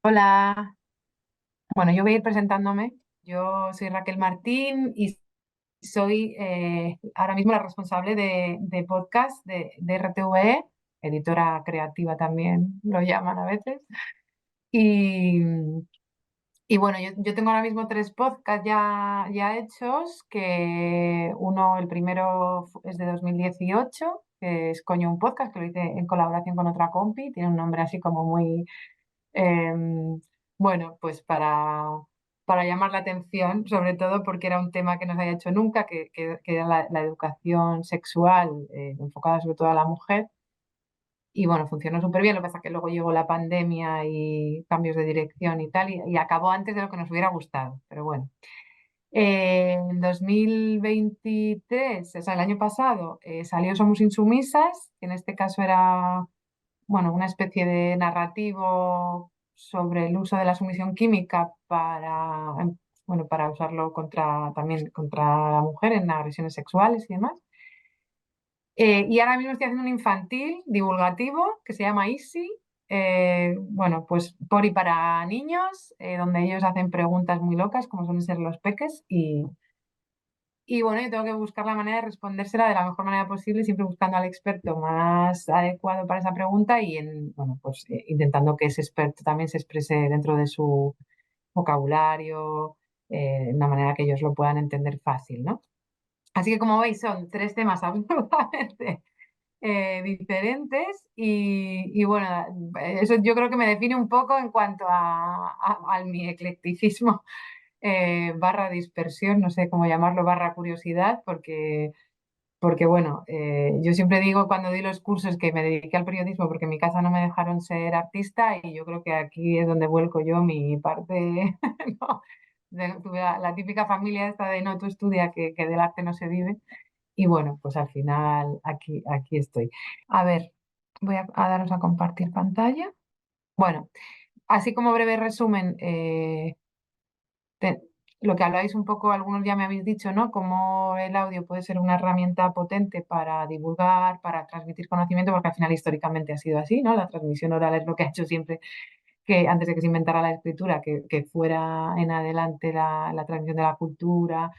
Hola, bueno, yo voy a ir presentándome. Yo soy Raquel Martín y soy ahora mismo la responsable de podcast de RTVE, editora creativa también lo llaman a veces. Y, y bueno, yo tengo ahora mismo tres podcasts ya hechos, que uno, el primero es de 2018, que es Coño un podcast, que lo hice en colaboración con otra compi, tiene un nombre así como muy bueno, pues para llamar la atención, sobre todo porque era un tema que no se había hecho nunca, que era la educación sexual enfocada sobre todo a la mujer. Y bueno, funcionó súper bien. Lo que pasa es que luego llegó la pandemia y cambios de dirección y tal, y acabó antes de lo que nos hubiera gustado. Pero bueno, en 2023, o sea, el año pasado, salió Somos Insumisas, que en este caso era bueno, una especie de narrativo sobre el uso de la sumisión química bueno, para usarlo también contra la mujer en agresiones sexuales y demás. Y ahora mismo estoy haciendo un infantil divulgativo que se llama Easy. Bueno, pues por y para niños, donde ellos hacen preguntas muy locas, como suelen ser los peques, y bueno, yo tengo que buscar la manera de respondérsela de la mejor manera posible, siempre buscando al experto más adecuado para esa pregunta bueno, pues intentando que ese experto también se exprese dentro de su vocabulario, de una manera que ellos lo puedan entender fácil, ¿no? Así que como veis, son tres temas absolutamente diferentes y bueno, eso yo creo que me define un poco en cuanto a mi eclecticismo barra dispersión, no sé cómo llamarlo, barra curiosidad, porque bueno, yo siempre digo cuando di los cursos que me dediqué al periodismo porque en mi casa no me dejaron ser artista y yo creo que aquí es donde vuelco yo mi parte, ¿no? Tuve la típica familia esta de no, tú estudia que del arte no se vive y bueno, pues al final aquí estoy. A ver, voy a daros a compartir pantalla. Bueno, así como breve resumen, te- lo que habláis un poco, algunos ya me habéis dicho, ¿no? Cómo el audio puede ser una herramienta potente para divulgar, para transmitir conocimiento, porque al final históricamente ha sido así, ¿no? La transmisión oral es lo que ha hecho siempre que antes de que se inventara la escritura, que fuera en adelante la transmisión de la cultura,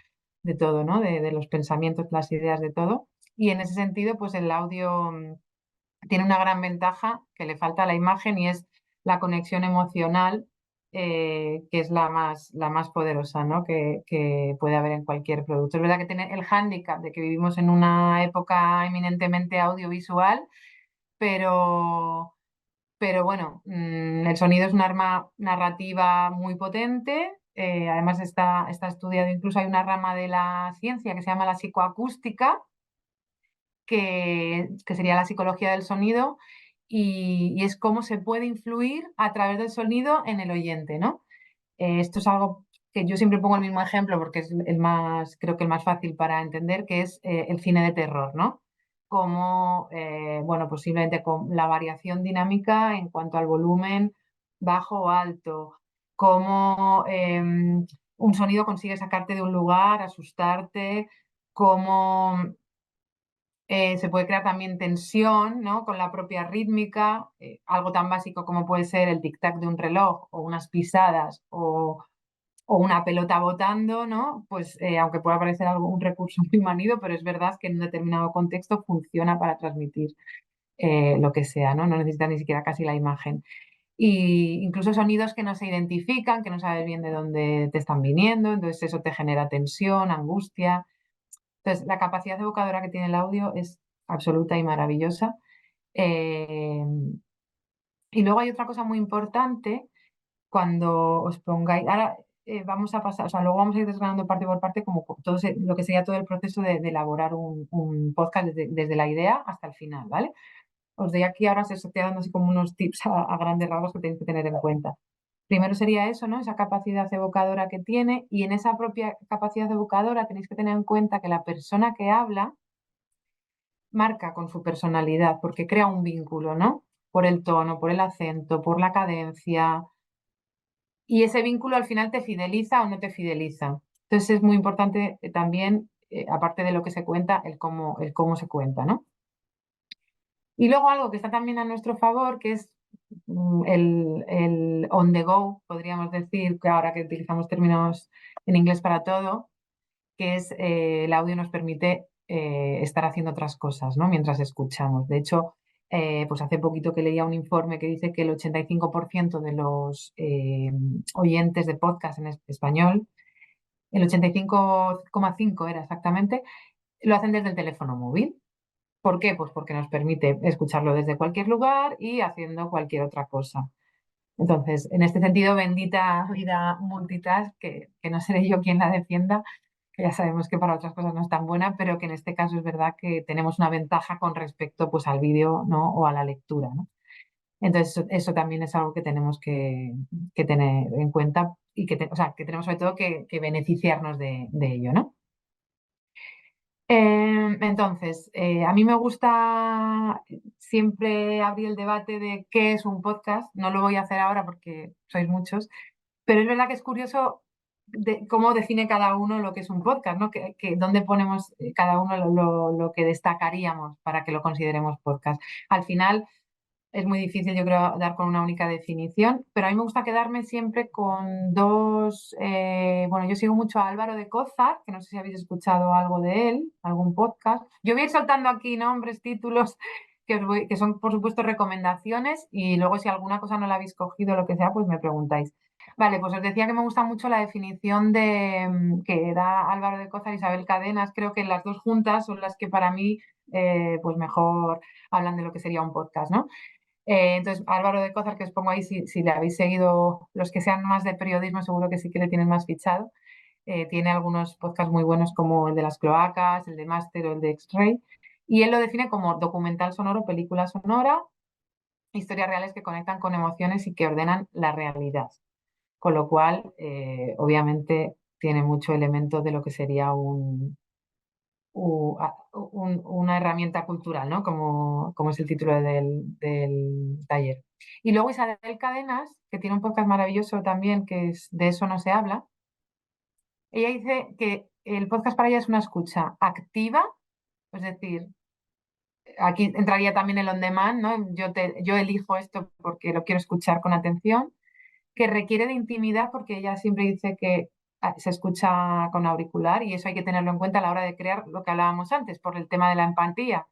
de todo, ¿no? De los pensamientos, las ideas, de todo. Y en ese sentido, pues el audio tiene una gran ventaja que le falta a la imagen y es la conexión emocional, que es la más poderosa, ¿no? que puede haber en cualquier producto. Es verdad que tiene el hándicap de que vivimos en una época eminentemente audiovisual, pero, pero bueno, el sonido es un arma narrativa muy potente. Además está estudiado, incluso hay una rama de la ciencia que se llama la psicoacústica, que sería la psicología del sonido, y es cómo se puede influir a través del sonido en el oyente, ¿no? Esto es algo que yo siempre pongo el mismo ejemplo porque es creo que el más fácil para entender, que es el cine de terror, ¿no? Como, bueno, posiblemente con la variación dinámica en cuanto al volumen bajo o alto, cómo un sonido consigue sacarte de un lugar, asustarte, cómo se puede crear también tensión, ¿no? Con la propia rítmica, algo tan básico como puede ser el tic-tac de un reloj o unas pisadas o una pelota botando, ¿no? Pues aunque pueda parecer un recurso muy manido, pero es verdad que en un determinado contexto funciona para transmitir lo que sea, ¿no? No necesita ni siquiera casi la imagen. Y incluso sonidos que no se identifican, que no sabes bien de dónde te están viniendo, entonces eso te genera tensión, angustia. Entonces, la capacidad evocadora que tiene el audio es absoluta y maravillosa. Eh, y luego hay otra cosa muy importante cuando os pongáis. Ahora vamos a pasar, o sea, luego vamos a ir desgranando parte por parte, como lo que sería todo el proceso de elaborar un podcast desde la idea hasta el final, ¿vale? Os doy aquí ahora, se estoy dando así como unos tips a grandes rasgos que tenéis que tener en cuenta. Primero sería eso, ¿no? Esa capacidad evocadora que tiene, y en esa propia capacidad evocadora tenéis que tener en cuenta que la persona que habla marca con su personalidad, porque crea un vínculo, ¿no? Por el tono, por el acento, por la cadencia, y ese vínculo al final te fideliza o no te fideliza. Entonces es muy importante también, aparte de lo que se cuenta, el cómo se cuenta, ¿no? Y luego algo que está también a nuestro favor, que es el on the go, podríamos decir, que ahora que utilizamos términos en inglés para todo, que es el audio nos permite estar haciendo otras cosas, ¿no? Mientras escuchamos. De hecho, pues hace poquito que leía un informe que dice que el 85% de los oyentes de podcast en español, el 85,5 era exactamente, lo hacen desde el teléfono móvil. ¿Por qué? Pues porque nos permite escucharlo desde cualquier lugar y haciendo cualquier otra cosa. Entonces, en este sentido, bendita vida multitask, que no seré yo quien la defienda, que ya sabemos que para otras cosas no es tan buena, pero que en este caso es verdad que tenemos una ventaja con respecto pues, al vídeo, ¿no? O a la lectura, ¿no? Entonces, eso también es algo que tenemos que tener en cuenta y o sea, que tenemos sobre todo que beneficiarnos de ello, ¿no? Entonces, a mí me gusta siempre abrir el debate de qué es un podcast. No lo voy a hacer ahora porque sois muchos, pero es verdad que es curioso cómo define cada uno lo que es un podcast, ¿no? Dónde ponemos cada uno lo que destacaríamos para que lo consideremos podcast. Al final, es muy difícil, yo creo, dar con una única definición, pero a mí me gusta quedarme siempre con dos. Bueno, yo sigo mucho a Álvaro de Cózar, que no sé si habéis escuchado algo de él, algún podcast. Yo voy a ir soltando aquí nombres, títulos, que son, por supuesto, recomendaciones, y luego si alguna cosa no la habéis cogido, lo que sea, pues me preguntáis. Vale, pues os decía que me gusta mucho la definición que da Álvaro de Cózar y Isabel Cadenas. Creo que las dos juntas son las que para mí, pues mejor hablan de lo que sería un podcast, ¿no? Entonces, Álvaro de Cózar, que os pongo ahí, si le habéis seguido, los que sean más de periodismo, seguro que sí que le tienen más fichado. Tiene algunos podcasts muy buenos como el de las cloacas, el de Máster o el de X-Ray. Y él lo define como documental sonoro, película sonora, historias reales que conectan con emociones y que ordenan la realidad. Con lo cual, obviamente, tiene mucho elemento de lo que sería una herramienta cultural, ¿no? Como es el título del taller. Y luego Isabel Cadenas, que tiene un podcast maravilloso también, que es De eso no se habla. Ella dice que el podcast para ella es una escucha activa, es decir, aquí entraría también el on demand, ¿no? Yo elijo esto porque lo quiero escuchar con atención, que requiere de intimidad porque ella siempre dice que se escucha con auricular y eso hay que tenerlo en cuenta a la hora de crear lo que hablábamos antes, por el tema de la empatía,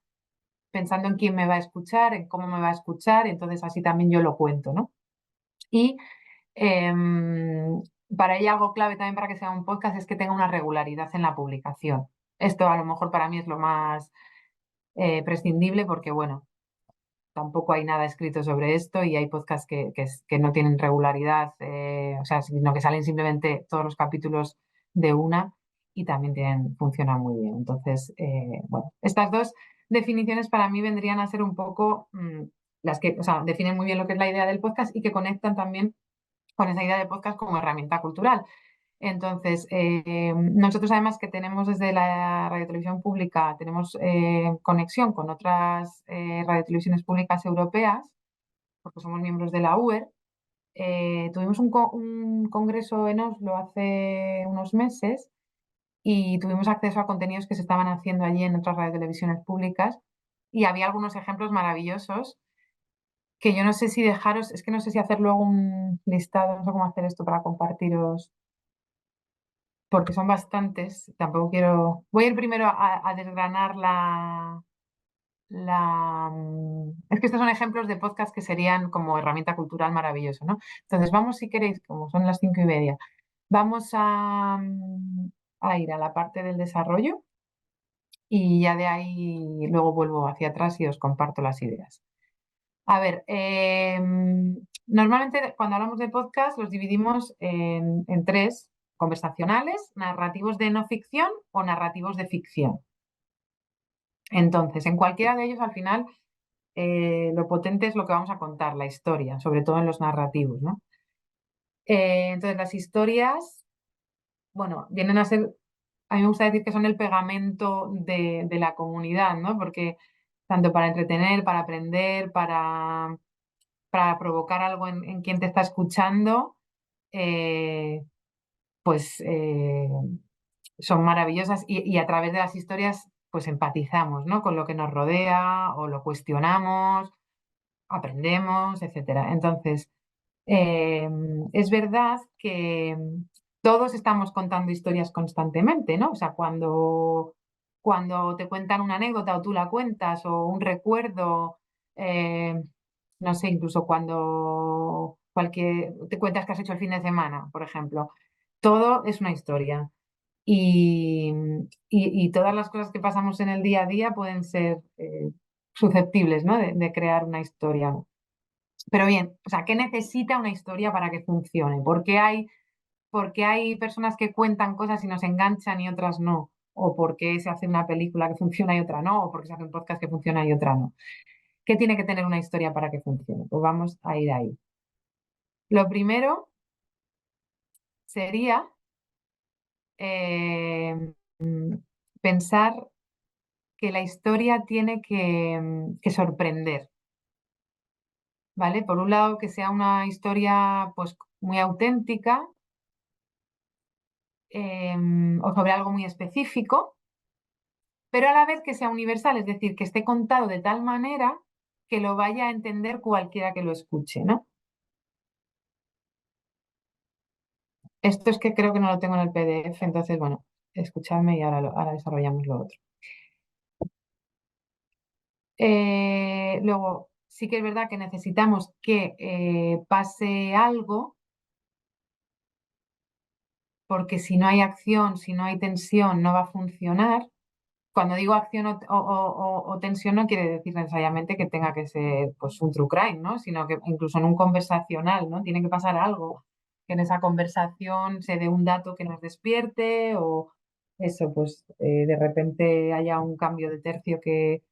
pensando en quién me va a escuchar, en cómo me va a escuchar, entonces así también yo lo cuento, ¿no? Y para ella algo clave también para que sea un podcast es que tenga una regularidad en la publicación. Esto a lo mejor para mí es lo más prescindible porque, bueno, tampoco hay nada escrito sobre esto y hay podcasts que no tienen regularidad, o sea, sino que salen simplemente todos los capítulos de una y también funcionan muy bien. Entonces, bueno, estas dos definiciones para mí vendrían a ser un poco las que, o sea, definen muy bien lo que es la idea del podcast y que conectan también con esa idea de podcast como herramienta cultural. Entonces, nosotros además que tenemos desde la radiotelevisión pública, tenemos conexión con otras radiotelevisiones públicas europeas, porque somos miembros de la UER. Tuvimos un congreso en Oslo hace unos meses y tuvimos acceso a contenidos que se estaban haciendo allí en otras radiotelevisiones públicas y había algunos ejemplos maravillosos que yo no sé si dejaros, es que no sé si hacer luego un listado, no sé cómo hacer esto para compartiros porque son bastantes. Tampoco quiero. Voy a ir primero a desgranar Es que estos son ejemplos de podcast que serían como herramienta cultural maravilloso, ¿no? Entonces, vamos, si queréis, como son las 5:30, vamos a ir a la parte del desarrollo y ya de ahí luego vuelvo hacia atrás y os comparto las ideas. A ver, normalmente cuando hablamos de podcast los dividimos en tres: conversacionales, narrativos de no ficción o narrativos de ficción. Entonces, en cualquiera de ellos al final lo potente es lo que vamos a contar, la historia, sobre todo en los narrativos, ¿no? Entonces, las historias, bueno, vienen a ser, a mí me gusta decir que son el pegamento de la comunidad, ¿no? Porque tanto para entretener, para aprender, para provocar algo en quien te está escuchando, eh, pues son maravillosas y a través de las historias pues empatizamos, ¿no? Con lo que nos rodea o lo cuestionamos aprendemos, etcétera. Entonces, eh, es verdad que todos estamos contando historias constantemente, ¿no? O sea, cuando te cuentan una anécdota o tú la cuentas o un recuerdo, eh, no sé, incluso cuando te cuentas que has hecho el fin de semana, por ejemplo, todo es una historia. Y, y todas las cosas que pasamos en el día a día pueden ser susceptibles, ¿no? de crear una historia. Pero bien, o sea, ¿qué necesita una historia para que funcione? ¿Por qué hay personas que cuentan cosas y nos enganchan y otras no? ¿O por qué se hace una película que funciona y otra no? ¿O por qué se hace un podcast que funciona y otra no? ¿Qué tiene que tener una historia para que funcione? Pues vamos a ir ahí. Lo primero sería eh, pensar que la historia tiene que sorprender, ¿vale? Por un lado, que sea una historia pues muy auténtica, o sobre algo muy específico, pero a la vez que sea universal, es decir, que esté contado de tal manera que lo vaya a entender cualquiera que lo escuche, ¿no? Esto es que creo que no lo tengo en el PDF, entonces, bueno, escuchadme y ahora desarrollamos lo otro. Luego, sí que es verdad que necesitamos que pase algo, porque si no hay acción, si no hay tensión, no va a funcionar. Cuando digo acción o tensión no quiere decir necesariamente que tenga que ser pues un true crime, ¿no? Sino que incluso en un conversacional, ¿no? Tiene que pasar algo, que en esa conversación se dé un dato que nos despierte o eso, pues de repente haya un cambio de tercio que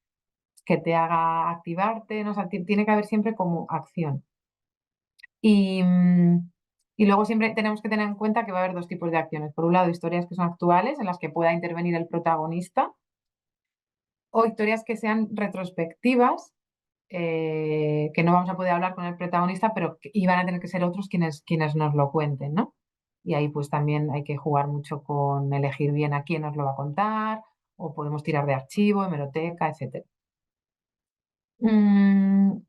te haga activarte, ¿no? O sea, tiene que haber siempre como acción. Y, y luego siempre tenemos que tener en cuenta que va a haber dos tipos de acciones. Por un lado, historias que son actuales, en las que pueda intervenir el protagonista, o historias que sean retrospectivas, que no vamos a poder hablar con el protagonista, pero y van a tener que ser otros quienes nos lo cuenten, ¿no? Y ahí pues también hay que jugar mucho con elegir bien a quién nos lo va a contar, o podemos tirar de archivo, hemeroteca, etcétera. Mm,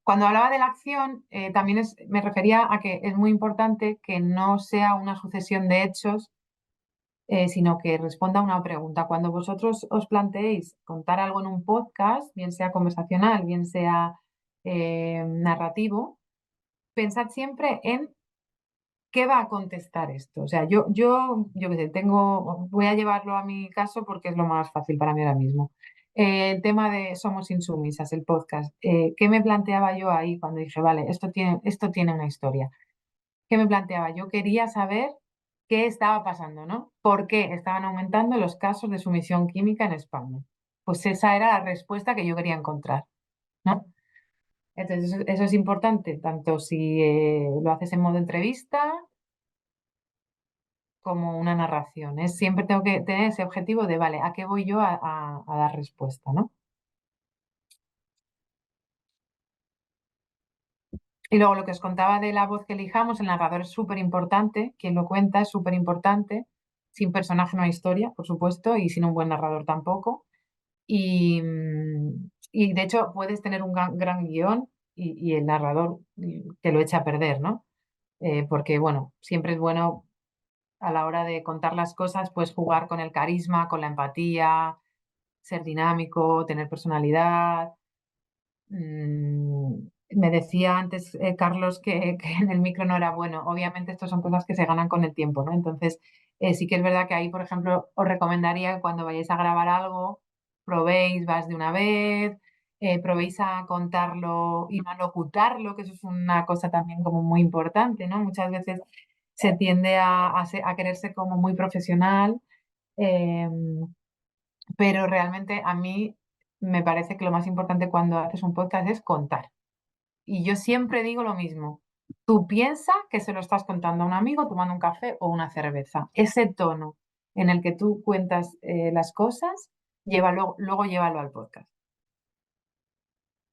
Cuando hablaba de la acción, también me refería a que es muy importante que no sea una sucesión de hechos, sino que responda a una pregunta. Cuando vosotros os planteéis contar algo en un podcast, bien sea conversacional, bien sea narrativo, pensad siempre en qué va a contestar esto. O sea, yo qué sé, voy a llevarlo a mi caso porque es lo más fácil para mí ahora mismo. El tema de Somos Insumisas, el podcast. ¿Qué me planteaba yo ahí cuando dije, vale, esto tiene una historia? ¿Qué me planteaba? Yo quería saber qué estaba pasando, ¿no? ¿Por qué estaban aumentando los casos de sumisión química en España? Pues esa era la respuesta que yo quería encontrar, ¿no? Entonces, eso es importante, tanto si lo haces en modo entrevista como una narración. Siempre tengo que tener ese objetivo de, vale, ¿a qué voy yo a dar respuesta, ¿no? Y luego lo que os contaba de la voz que elijamos, el narrador es súper importante, quien lo cuenta es súper importante. Sin personaje no hay historia, por supuesto, y sin un buen narrador tampoco. Y de hecho puedes tener un gran guión y el narrador te lo echa a perder, ¿no? Porque, bueno, siempre es bueno a la hora de contar las cosas, pues jugar con el carisma, con la empatía, ser dinámico, tener personalidad. Me decía antes Carlos que en el micro no era bueno. Obviamente, estas son cosas que se ganan con el tiempo, ¿no? Entonces, sí que es verdad que ahí, por ejemplo, os recomendaría que cuando vayáis a grabar algo, probéis, vas de una vez, probéis a contarlo y no a locutarlo, que eso es una cosa también como muy importante, ¿no? Muchas veces se tiende a quererse como muy profesional. eh, pero realmente a mí me parece que lo más importante cuando haces un podcast es contar. Y yo siempre digo lo mismo. Tú piensa que se lo estás contando a un amigo tomando un café o una cerveza. Ese tono en el que tú cuentas las cosas, luego llévalo al podcast.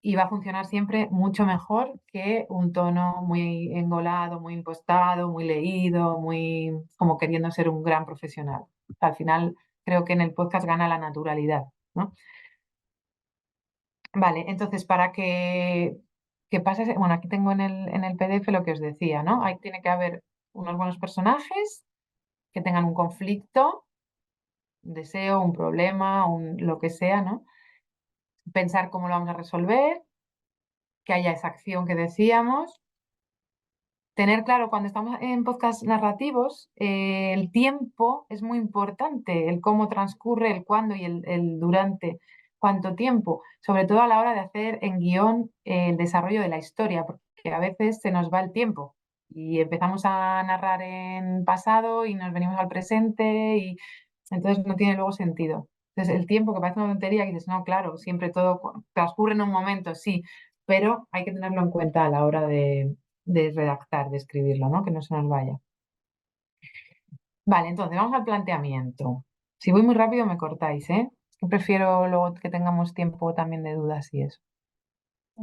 Y va a funcionar siempre mucho mejor que un tono muy engolado, muy impostado, muy leído, muy como queriendo ser un gran profesional. Al final creo que en el podcast gana la naturalidad, ¿no? Vale, entonces que pase, bueno, aquí tengo en el PDF lo que os decía, ¿no? Ahí tiene que haber unos buenos personajes que tengan un conflicto, un deseo, un problema, lo que sea, ¿no? Pensar cómo lo vamos a resolver, que haya esa acción que decíamos. Tener claro, cuando estamos en podcast narrativos, el tiempo es muy importante, el cómo transcurre, el cuándo y el durante cuánto tiempo, sobre todo a la hora de hacer en guión el desarrollo de la historia, porque a veces se nos va el tiempo y empezamos a narrar en pasado y nos venimos al presente y entonces no tiene luego sentido. Entonces el tiempo, que parece una tontería, que dices, no, claro, siempre todo transcurre en un momento, sí, pero hay que tenerlo en cuenta a la hora de redactar, de escribirlo, ¿no? Que no se nos vaya. Vale, entonces vamos al planteamiento. Si voy muy rápido me cortáis, ¿eh? Es que prefiero luego que tengamos tiempo también de dudas y eso.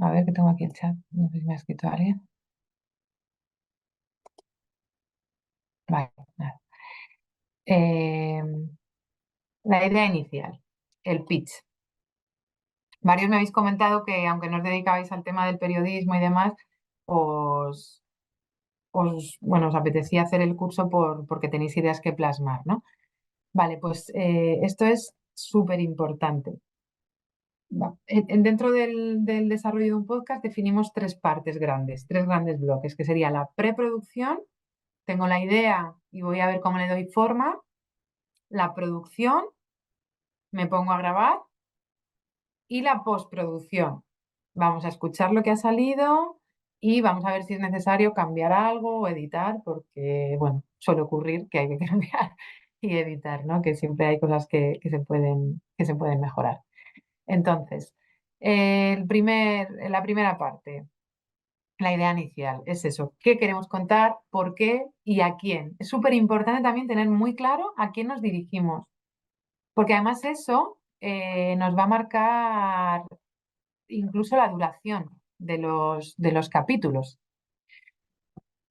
A ver que tengo aquí el chat. No sé si me ha escrito alguien. Vale, nada. Eh, la idea inicial, el pitch. Varios me habéis comentado que aunque no os dedicabais al tema del periodismo y demás, os, bueno, os apetecía hacer el curso porque tenéis ideas que plasmar, ¿no? Vale, pues esto es súper importante. Dentro del desarrollo de un podcast definimos tres partes grandes, tres grandes bloques, que sería la preproducción, tengo la idea y voy a ver cómo le doy forma, la producción, me pongo a grabar y la postproducción. Vamos a escuchar lo que ha salido y vamos a ver si es necesario cambiar algo o editar, porque, bueno, suele ocurrir que hay que cambiar y editar, ¿no? Que siempre hay cosas que se pueden mejorar. Entonces, la primera parte, la idea inicial, es eso. ¿Qué queremos contar? ¿Por qué? ¿Y a quién? Es súper importante también tener muy claro a quién nos dirigimos, porque además eso nos va a marcar incluso la duración de los capítulos.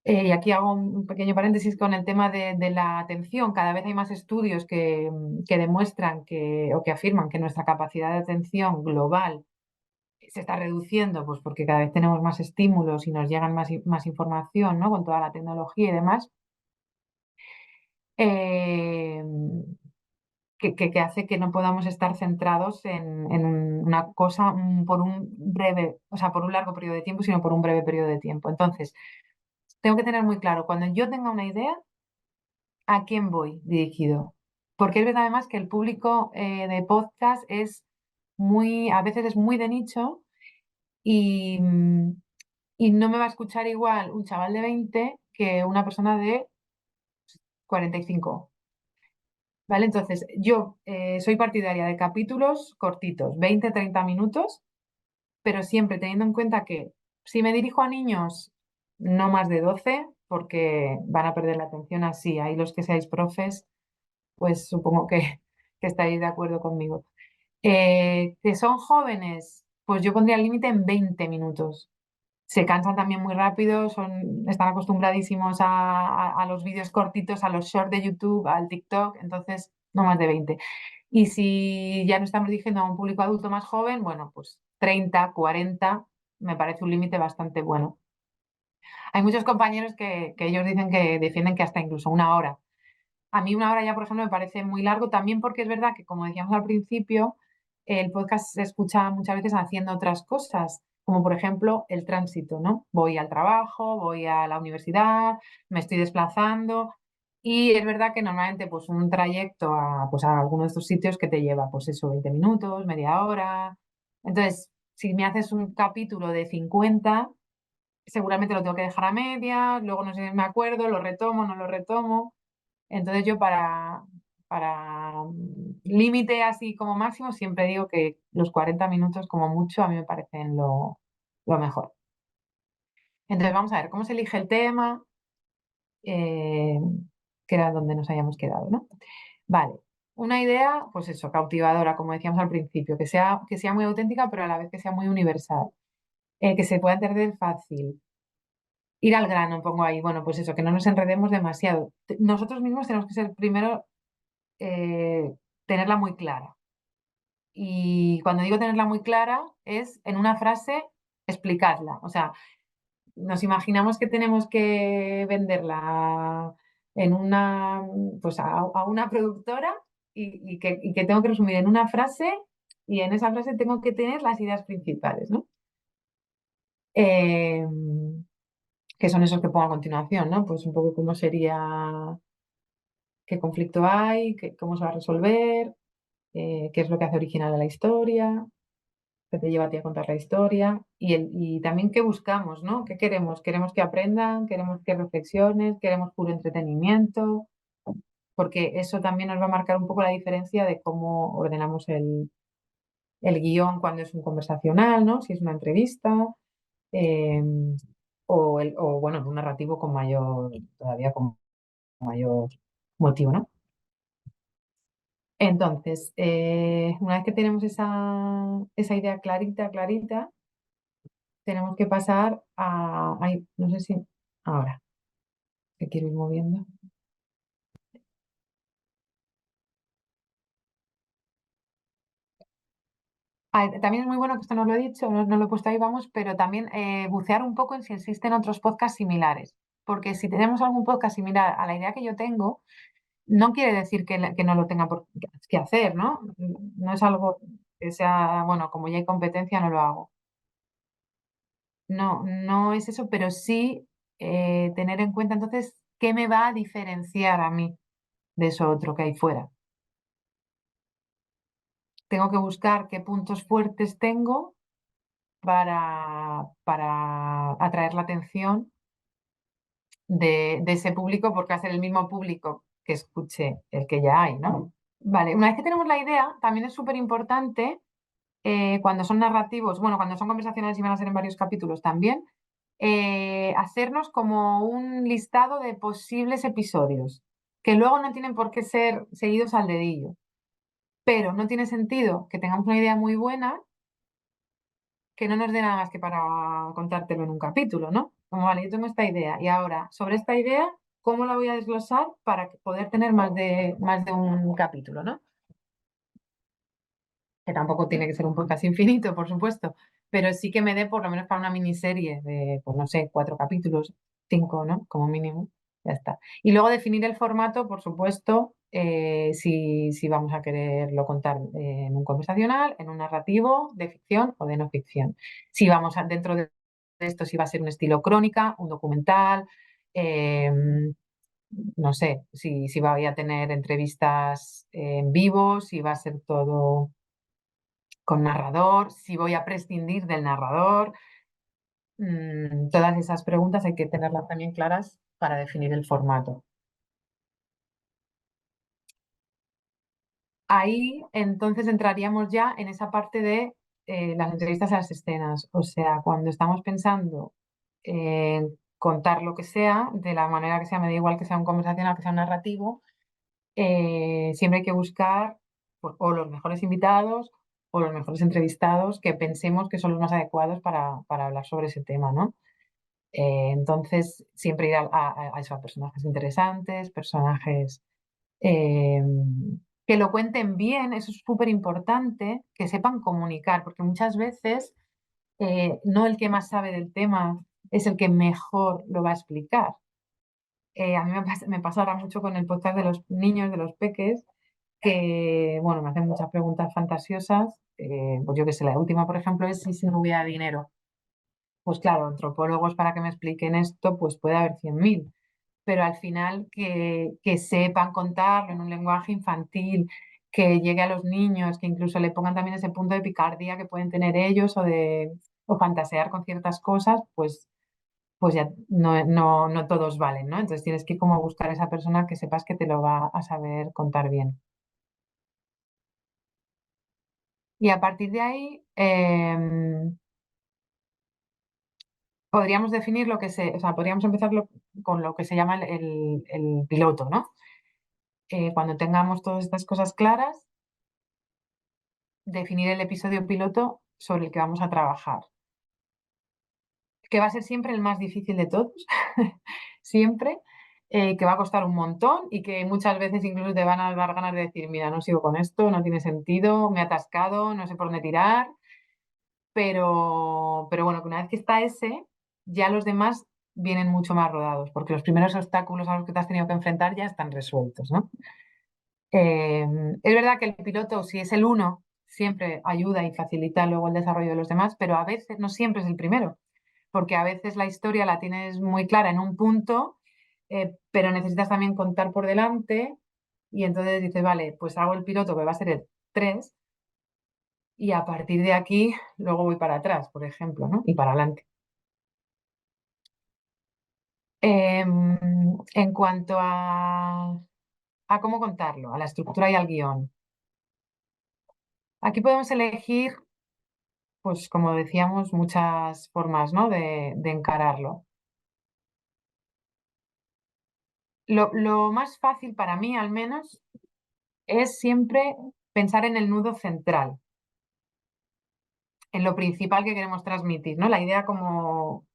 Y aquí hago un pequeño paréntesis con el tema de la atención. Cada vez hay más estudios que demuestran o que afirman que nuestra capacidad de atención global se está reduciendo, pues porque cada vez tenemos más estímulos y nos llegan más información, ¿no? Con toda la tecnología y demás, eh, que hace que no podamos estar centrados en una cosa por un breve, o sea, por un largo periodo de tiempo, sino por un breve periodo de tiempo. Entonces, tengo que tener muy claro, cuando yo tenga una idea, a quién voy dirigido. Porque es verdad además que el público de podcast a veces es muy de nicho y, y no me va a escuchar igual un chaval de 20 que una persona de 45. ¿Vale? Entonces, yo soy partidaria de capítulos cortitos, 20-30 minutos, pero siempre teniendo en cuenta que si me dirijo a niños, no más de 12 porque van a perder la atención así. Ahí los que seáis profes, pues supongo que estaréis de acuerdo conmigo. Que son jóvenes, pues yo pondría el límite en 20 minutos. Se cansan también muy rápido, están acostumbradísimos a los vídeos cortitos, a los shorts de YouTube, al TikTok, entonces no más de 20. Y si ya no estamos dirigiendo a un público adulto más joven, bueno, pues 30, 40 me parece un límite bastante bueno. Hay muchos compañeros que ellos dicen que defienden que hasta incluso una hora. A mí una hora ya, por ejemplo, me parece muy largo, también porque es verdad que, como decíamos al principio, el podcast se escucha muchas veces haciendo otras cosas, como por ejemplo el tránsito, ¿no? Voy al trabajo, voy a la universidad, me estoy desplazando y es verdad que normalmente pues un trayecto pues a alguno de estos sitios que te lleva pues eso, 20 minutos, media hora. Entonces, si me haces un capítulo de 50, seguramente lo tengo que dejar a medias, luego no sé si me acuerdo, lo retomo, no lo retomo. Entonces yo para límite así como máximo siempre digo que los 40 minutos como mucho a mí me parecen lo mejor. Entonces vamos a ver cómo se elige el tema, eh, que era donde nos habíamos quedado, ¿no? Vale, una idea, pues eso, cautivadora, como decíamos al principio, que sea muy auténtica, pero a la vez que sea muy universal, que se pueda entender fácil. Ir al grano, pongo ahí, bueno, pues eso, que no nos enredemos demasiado. Nosotros mismos tenemos que ser primero, tenerla muy clara. Y cuando digo tenerla muy clara, es en una frase explicarla. O sea, nos imaginamos que tenemos que venderla en una, pues a una productora y que tengo que resumir en una frase y en esa frase tengo que tener las ideas principales, ¿no? Eh, que son esos que pongo a continuación, ¿no? Pues un poco cómo sería, qué conflicto hay, cómo se va a resolver, qué es lo que hace original a la historia, qué te lleva a ti a contar la historia y también qué buscamos, ¿no? ¿Qué queremos? ¿Queremos que aprendan? ¿Queremos que reflexiones? ¿Queremos puro entretenimiento? Porque eso también nos va a marcar un poco la diferencia de cómo ordenamos el guión cuando es un conversacional, ¿no? Si es una entrevista, eh, bueno, un narrativo con mayor, todavía con mayor motivo, ¿no? Entonces, una vez que tenemos esa idea clarita, clarita, tenemos que pasar a, ay, no sé si, ahora, que quiero ir moviendo. También es muy bueno que esto no lo he dicho, no lo he puesto ahí, vamos, pero también bucear un poco en si existen otros podcasts similares. Porque si tenemos algún podcast similar a la idea que yo tengo, no quiere decir que no lo tenga por que hacer, ¿no? No es algo que sea, bueno, como ya hay competencia, no lo hago. No, no es eso, pero sí tener en cuenta entonces qué me va a diferenciar a mí de eso otro que hay fuera. Tengo que buscar qué puntos fuertes tengo para atraer la atención de ese público, porque va a ser el mismo público que escuche el que ya hay, ¿no? Vale, una vez que tenemos la idea, también es súper importante cuando son narrativos, bueno, cuando son conversacionales y van a ser en varios capítulos también, hacernos como un listado de posibles episodios, que luego no tienen por qué ser seguidos al dedillo, pero no tiene sentido que tengamos una idea muy buena que no nos dé nada más que para contártelo en un capítulo, ¿no? Como, vale, yo tengo esta idea y ahora, sobre esta idea, ¿cómo la voy a desglosar para poder tener más de un capítulo, ¿no? Que tampoco tiene que ser un podcast infinito, por supuesto, pero sí que me dé por lo menos para una miniserie de, pues no sé, 4 capítulos, 5, ¿no? Como mínimo, ya está. Y luego definir el formato, por supuesto, si vamos a quererlo contar en un conversacional, en un narrativo de ficción o de no ficción. Si vamos dentro de esto, si va a ser un estilo crónica, un documental, no sé, si voy a tener entrevistas en vivo, si va a ser todo con narrador, si voy a prescindir del narrador. Todas esas preguntas hay que tenerlas también claras para definir el formato. Ahí entonces entraríamos ya en esa parte de las entrevistas a las escenas. O sea, cuando estamos pensando en contar lo que sea, de la manera que sea, me da igual que sea un conversacional, que sea un narrativo, siempre hay que buscar o los mejores invitados o los mejores entrevistados que pensemos que son los más adecuados para hablar sobre ese tema, ¿no? Entonces, siempre ir a eso, a personajes interesantes, personajes eh, que lo cuenten bien, eso es súper importante, que sepan comunicar, porque muchas veces no el que más sabe del tema es el que mejor lo va a explicar. A mí me pasa ahora mucho con el podcast de los niños, de los peques, que, bueno, me hacen muchas preguntas fantasiosas. Pues yo qué sé, la última, por ejemplo, es si no hubiera dinero. Pues claro, antropólogos para que me expliquen esto, pues puede haber 100.000, pero al final que sepan contarlo en un lenguaje infantil, que llegue a los niños, que incluso le pongan también ese punto de picardía que pueden tener ellos o fantasear con ciertas cosas, pues ya no todos valen, ¿no? Entonces tienes que ir como a buscar a esa persona que sepas que te lo va a saber contar bien. Y a partir de ahí, podríamos definir o sea, podríamos empezar con lo que se llama el piloto, ¿no? Cuando tengamos todas estas cosas claras, definir el episodio piloto sobre el que vamos a trabajar, que va a ser siempre el más difícil de todos, siempre, que va a costar un montón y que muchas veces incluso te van a dar ganas de decir, mira, no sigo con esto, no tiene sentido, me he atascado, no sé por dónde tirar, pero bueno, que una vez que está ese, ya los demás vienen mucho más rodados, porque los primeros obstáculos a los que te has tenido que enfrentar ya están resueltos, ¿no? Eh, es verdad que el piloto, si es el uno, siempre ayuda y facilita luego el desarrollo de los demás, pero a veces no siempre es el primero, porque a veces la historia la tienes muy clara en un punto, pero necesitas también contar por delante y entonces dices, vale, pues hago el piloto que va a ser el 3 y a partir de aquí luego voy para atrás, por ejemplo, ¿no? Y para adelante. En cuanto a cómo contarlo, a la estructura y al guión, aquí podemos elegir, pues como decíamos, muchas formas, ¿no? de encararlo. Lo más fácil para mí, al menos, es siempre pensar en el nudo central, en lo principal que queremos transmitir, ¿no? La idea como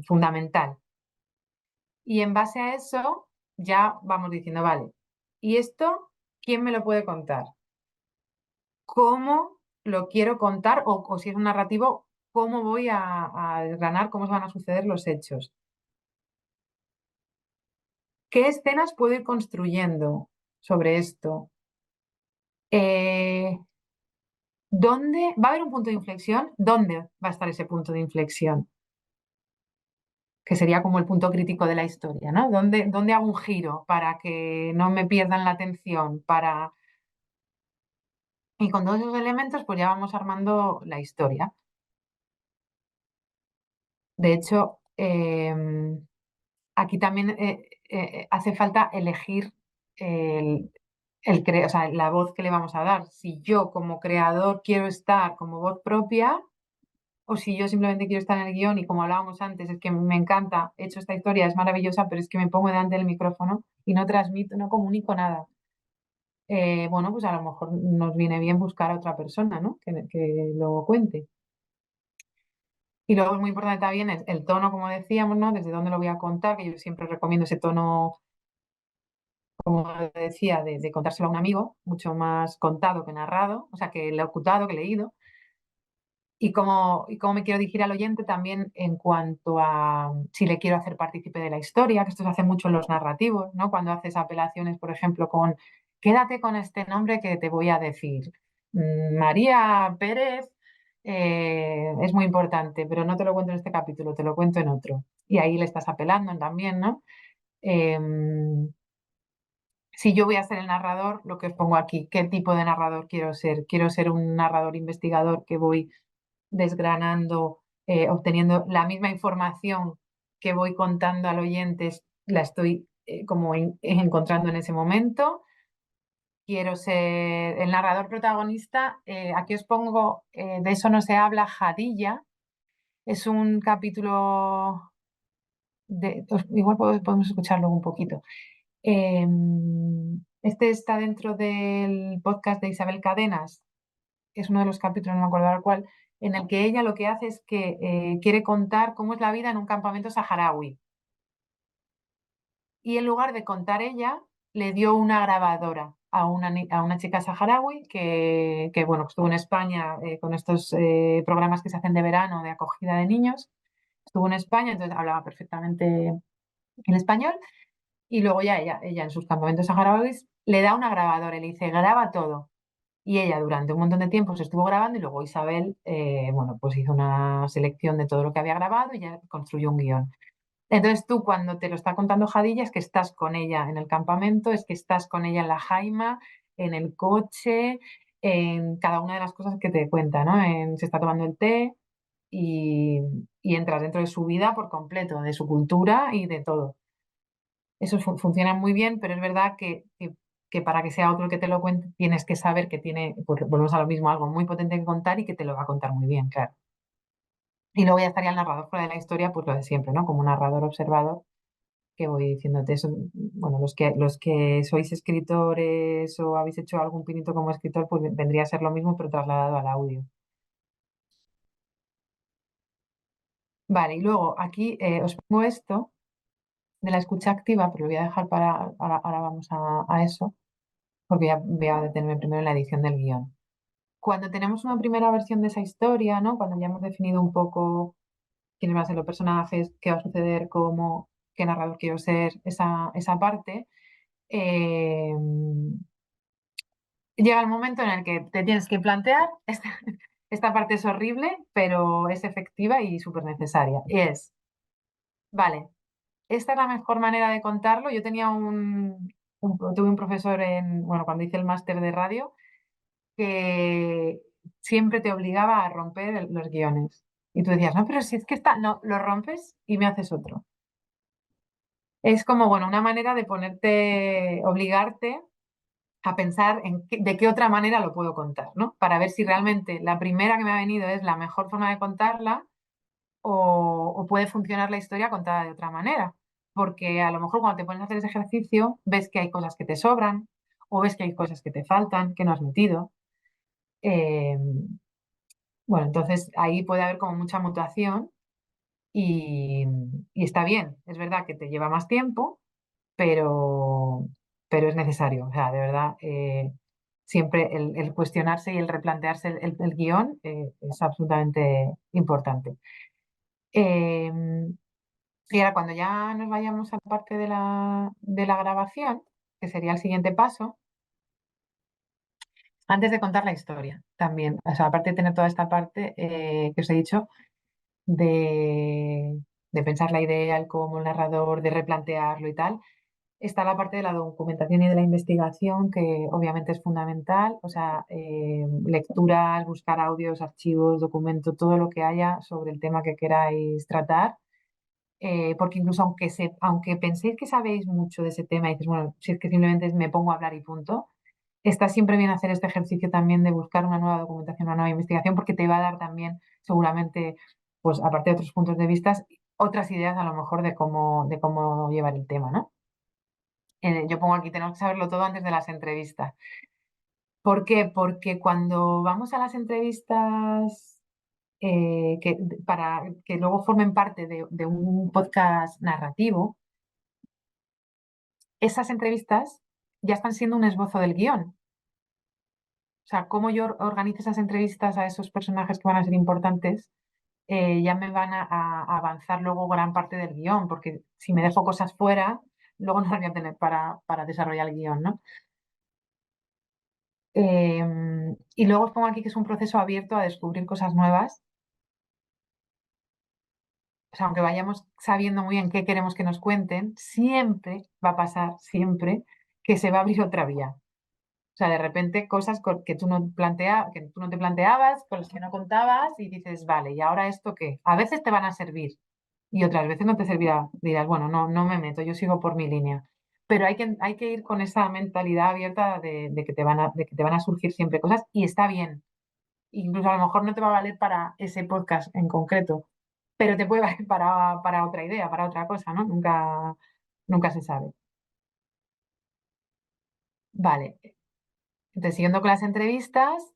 fundamental. Y en base a eso ya vamos diciendo, vale, ¿y esto quién me lo puede contar? ¿Cómo lo quiero contar? O si es un narrativo, ¿cómo voy a desgranar cómo se van a suceder los hechos? ¿Qué escenas puedo ir construyendo sobre esto? Eh, ¿Dónde va a haber un punto de inflexión? ¿Dónde va a estar ese punto de inflexión? Que sería como el punto crítico de la historia, ¿no? ¿Dónde hago un giro para que no me pierdan la atención? Y con todos esos elementos, pues ya vamos armando la historia. De hecho, aquí también hace falta elegir el, o sea, la voz que le vamos a dar. Si yo como creador quiero estar como voz propia o si yo simplemente quiero estar en el guión y como hablábamos antes, es que me encanta, he hecho esta historia, es maravillosa, pero es que me pongo delante del micrófono y no transmito, no comunico nada. Bueno, pues a lo mejor nos viene bien buscar a otra persona, ¿no? Que lo cuente. Y luego es muy importante también el tono, como decíamos, ¿no? Desde dónde lo voy a contar, que yo siempre recomiendo ese tono, como decía, de contárselo a un amigo, mucho más contado que narrado, o sea, que locutado, que leído. Y cómo me quiero dirigir al oyente también en cuanto a si le quiero hacer partícipe de la historia, que esto se hace mucho en los narrativos, ¿no? Cuando haces apelaciones, por ejemplo, con quédate con este nombre que te voy a decir. María Pérez es muy importante, pero no te lo cuento en este capítulo, te lo cuento en otro. Y ahí le estás apelando también, ¿no? Em, si yo voy a ser el narrador, lo que os pongo aquí, ¿qué tipo de narrador quiero ser? Quiero ser un narrador investigador que voy desgranando, obteniendo la misma información que voy contando al oyente, la estoy como encontrando en ese momento. Quiero ser el narrador protagonista. Aquí os pongo, de eso no se habla, Jadilla. Es un capítulo igual podemos escucharlo un poquito. Este está dentro del podcast de Isabel Cadenas, es uno de los capítulos, no me acuerdo ahora cuál, en el que ella lo que hace es que quiere contar cómo es la vida en un campamento saharaui. Y en lugar de contar ella, le dio una grabadora a una chica saharaui bueno, que estuvo en España con estos programas que se hacen de verano de acogida de niños. Estuvo en España, entonces hablaba perfectamente el español. Y luego ya ella en sus campamentos saharauis le da una grabadora y le dice, graba todo. Y ella durante un montón de tiempo se estuvo grabando y luego Isabel, bueno, pues hizo una selección de todo lo que había grabado y ya construyó un guión. Entonces tú cuando te lo está contando Jadilla es que estás con ella en el campamento, es que estás con ella en la jaima, en el coche, en cada una de las cosas que te cuenta, ¿no? Se está tomando el té y, y entras dentro de su vida por completo, de su cultura y de todo. Eso funciona muy bien, pero es verdad que para que sea otro el que te lo cuente, tienes que saber que tiene, pues volvemos a lo mismo, algo muy potente que contar y que te lo va a contar muy bien, claro. Y luego ya estaría el narrador fuera de la historia, pues lo de siempre, ¿no? Como narrador observador, que voy diciéndote eso. Bueno, los que sois escritores o habéis hecho algún pinito como escritor, pues vendría a ser lo mismo, pero trasladado al audio. Vale, y luego aquí os pongo esto, de la escucha activa, pero lo voy a dejar para, ahora vamos a eso, porque voy a detenerme primero en la edición del guión. Cuando tenemos una primera versión de esa historia, ¿no? Cuando ya hemos definido un poco quiénes van a ser los personajes, qué va a suceder, cómo, qué narrador quiero ser, esa parte, eh, llega el momento en el que te tienes que plantear, esta parte es horrible, pero es efectiva y súper necesaria. Y es, vale, esta es la mejor manera de contarlo. Yo tenía tuve un profesor bueno, cuando hice el máster de radio, que siempre te obligaba a romper los guiones. Y tú decías, no, pero si es que está, no, lo rompes y me haces otro. Es como, bueno, una manera de ponerte, obligarte a pensar de qué otra manera lo puedo contar, ¿no? Para ver si realmente la primera que me ha venido es la mejor forma de contarla o puede funcionar la historia contada de otra manera. Porque a lo mejor cuando te pones a hacer ese ejercicio, ves que hay cosas que te sobran o ves que hay cosas que te faltan, que no has metido. Eh, bueno, entonces ahí puede haber como mucha mutuación y, y está bien. Es verdad que te lleva más tiempo, pero, pero es necesario. O sea, de verdad, siempre el cuestionarse y el replantearse el guión es absolutamente importante. Eh, y ahora, cuando ya nos vayamos a parte de la grabación, que sería el siguiente paso, antes de contar la historia también, o sea, aparte de tener toda esta parte que os he dicho, de, de pensar la idea, el cómo, el narrador, de replantearlo y tal, está la parte de la documentación y de la investigación, que obviamente es fundamental, o sea, lecturas, buscar audios, archivos, documentos, todo lo que haya sobre el tema que queráis tratar, porque incluso aunque penséis que sabéis mucho de ese tema y dices, bueno, si es que simplemente me pongo a hablar y punto, está siempre bien hacer este ejercicio también de buscar una nueva documentación, una nueva investigación, porque te va a dar también seguramente, pues aparte de otros puntos de vista, otras ideas a lo mejor de cómo llevar el tema, ¿no? Yo pongo aquí, tenemos que saberlo todo antes de las entrevistas. ¿Por qué? Porque cuando vamos a las entrevistas para que luego formen parte de un podcast narrativo, esas entrevistas ya están siendo un esbozo del guión. O sea, cómo yo organizo esas entrevistas a esos personajes que van a ser importantes, ya me van a avanzar luego gran parte del guión, porque si me dejo cosas fuera, luego no las voy a tener para desarrollar el guión, ¿no? Y luego os pongo aquí que es un proceso abierto a descubrir cosas nuevas. O sea, aunque vayamos sabiendo muy bien qué queremos que nos cuenten, siempre va a pasar, siempre, que se va a abrir otra vía. O sea, de repente cosas que tú no te planteabas, con las que no contabas y dices, vale, ¿y ahora esto qué? A veces te van a servir y otras veces no te servirá. Dirás, bueno, no, no me meto, yo sigo por mi línea. Pero hay que ir con esa mentalidad abierta de que te van a surgir siempre cosas y está bien. Incluso a lo mejor no te va a valer para ese podcast en concreto, pero te puede valer para otra idea, para otra cosa, ¿no? Nunca se sabe. Vale, entonces siguiendo con las entrevistas,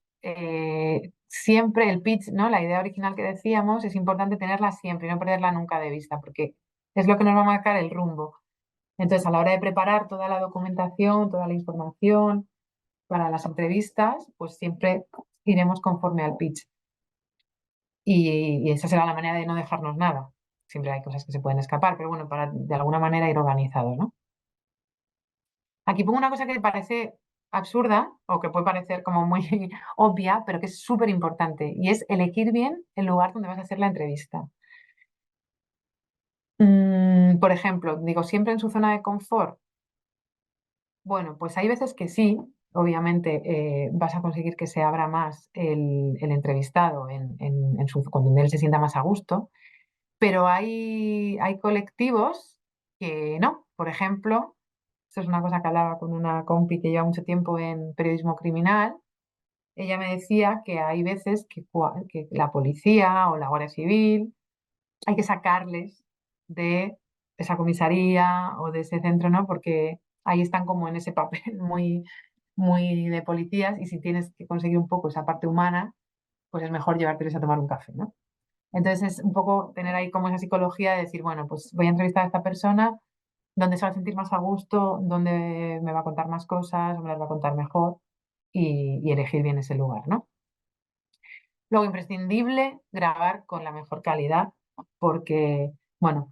siempre el pitch, ¿no? La idea original que decíamos, es importante tenerla siempre y no perderla nunca de vista, porque es lo que nos va a marcar el rumbo. Entonces, a la hora de preparar toda la documentación, toda la información para las entrevistas, pues siempre iremos conforme al pitch. Y esa será la manera de no dejarnos nada. Siempre hay cosas que se pueden escapar, pero bueno, para de alguna manera ir organizados, ¿no? Aquí pongo una cosa que parece absurda o que puede parecer como muy obvia, pero que es súper importante y es elegir bien el lugar donde vas a hacer la entrevista. Por ejemplo, digo, siempre en su zona de confort. Bueno, pues hay veces que sí, obviamente vas a conseguir que se abra más el entrevistado cuando él se sienta más a gusto. Pero hay colectivos que no. Por ejemplo, esto es una cosa que hablaba con una compi que lleva mucho tiempo en periodismo criminal. Ella me decía que hay veces que la policía o la Guardia Civil hay que sacarles de esa comisaría o de ese centro, ¿no? Porque ahí están como en ese papel muy, muy de policías y si tienes que conseguir un poco esa parte humana, pues es mejor llevárteles a tomar un café, ¿no? Entonces es un poco tener ahí como esa psicología de decir, bueno, pues voy a entrevistar a esta persona, dónde se va a sentir más a gusto, dónde me va a contar más cosas, me las va a contar mejor y elegir bien ese lugar, ¿no? Luego, imprescindible, grabar con la mejor calidad, porque, bueno,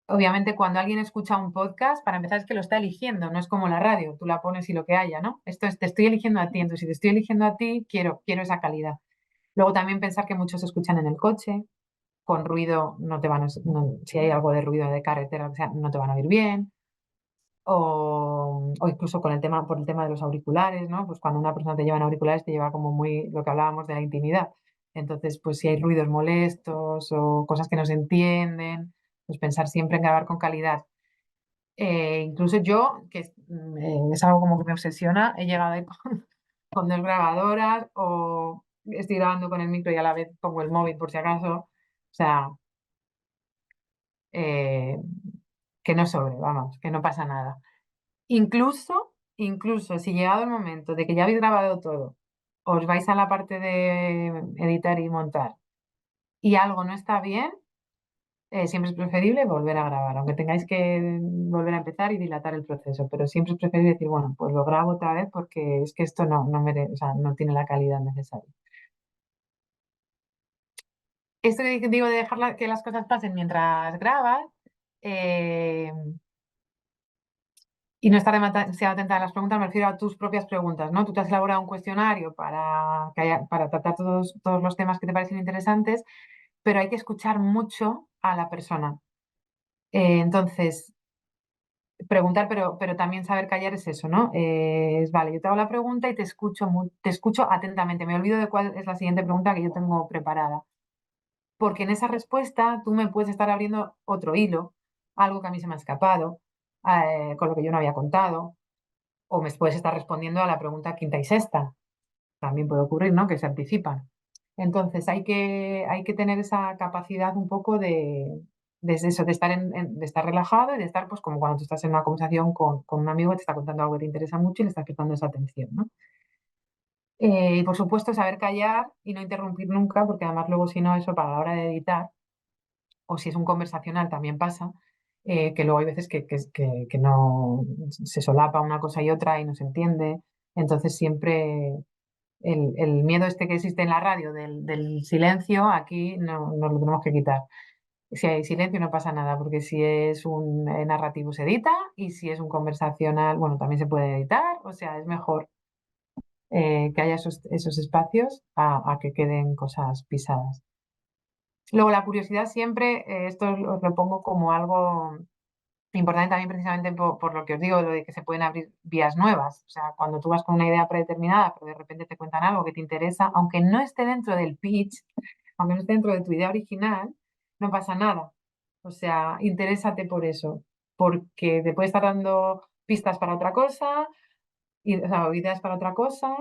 obviamente cuando alguien escucha un podcast, para empezar es que lo está eligiendo, no es como la radio, tú la pones y lo que haya, ¿no? Esto es, te estoy eligiendo a ti, entonces si te estoy eligiendo a ti, quiero esa calidad. Luego también pensar que muchos escuchan en el coche, con ruido no te van a, si hay algo de ruido de carretera, o sea, no te van a oír bien. O incluso con el tema, por el tema de los auriculares, ¿no? Pues cuando una persona te lleva en auriculares te lleva como muy lo que hablábamos de la intimidad. Entonces, pues si hay ruidos molestos o cosas que no se entienden, pues pensar siempre en grabar con calidad. Incluso yo, que es algo como que me obsesiona, he llegado a ir con dos grabadoras o estoy grabando con el micro y a la vez pongo el móvil por si acaso. O sea, eh, que no sobre, vamos, que no pasa nada. Incluso si llegado el momento de que ya habéis grabado todo, os vais a la parte de editar y montar y algo no está bien, siempre es preferible volver a grabar, aunque tengáis que volver a empezar y dilatar el proceso, pero siempre es preferible decir, bueno, pues lo grabo otra vez porque es que esto o sea, no tiene la calidad necesaria. Esto que digo de dejar que las cosas pasen mientras grabas, eh, y no estar demasiado atenta a las preguntas, me refiero a tus propias preguntas, ¿no? Tú te has elaborado un cuestionario para tratar todos los temas que te parecen interesantes, pero hay que escuchar mucho a la persona. Entonces, preguntar, pero también saber callar es eso, ¿no? Vale, yo te hago la pregunta y te escucho atentamente. Me olvido de cuál es la siguiente pregunta que yo tengo preparada. Porque en esa respuesta tú me puedes estar abriendo otro hilo, algo que a mí se me ha escapado, con lo que yo no había contado o me puedes estar respondiendo a la pregunta quinta y sexta. También puede ocurrir, ¿no? Que se anticipan. Entonces hay que tener esa capacidad un poco de eso, de estar, de estar relajado y de estar, pues como cuando tú estás en una conversación con un amigo que te está contando algo que te interesa mucho y le estás prestando esa atención, ¿no? Y por supuesto saber callar y no interrumpir nunca, porque además luego si no eso para la hora de editar, o si es un conversacional también pasa, que luego hay veces que no se solapa una cosa y otra y no se entiende. Entonces siempre el miedo este que existe en la radio del silencio, aquí no, nos lo tenemos que quitar. Si hay silencio no pasa nada, porque si es un narrativo se edita y si es un conversacional, bueno, también se puede editar, o sea, es mejor que haya esos espacios a que queden cosas pisadas. Luego, la curiosidad siempre, esto os lo pongo como algo importante también precisamente por lo que os digo, lo de que se pueden abrir vías nuevas. O sea, cuando tú vas con una idea predeterminada, pero de repente te cuentan algo que te interesa, aunque no esté dentro del pitch, aunque no esté dentro de tu idea original, no pasa nada. O sea, interésate por eso, porque te puede estar dando pistas para otra cosa, o sea, o ideas para otra cosa,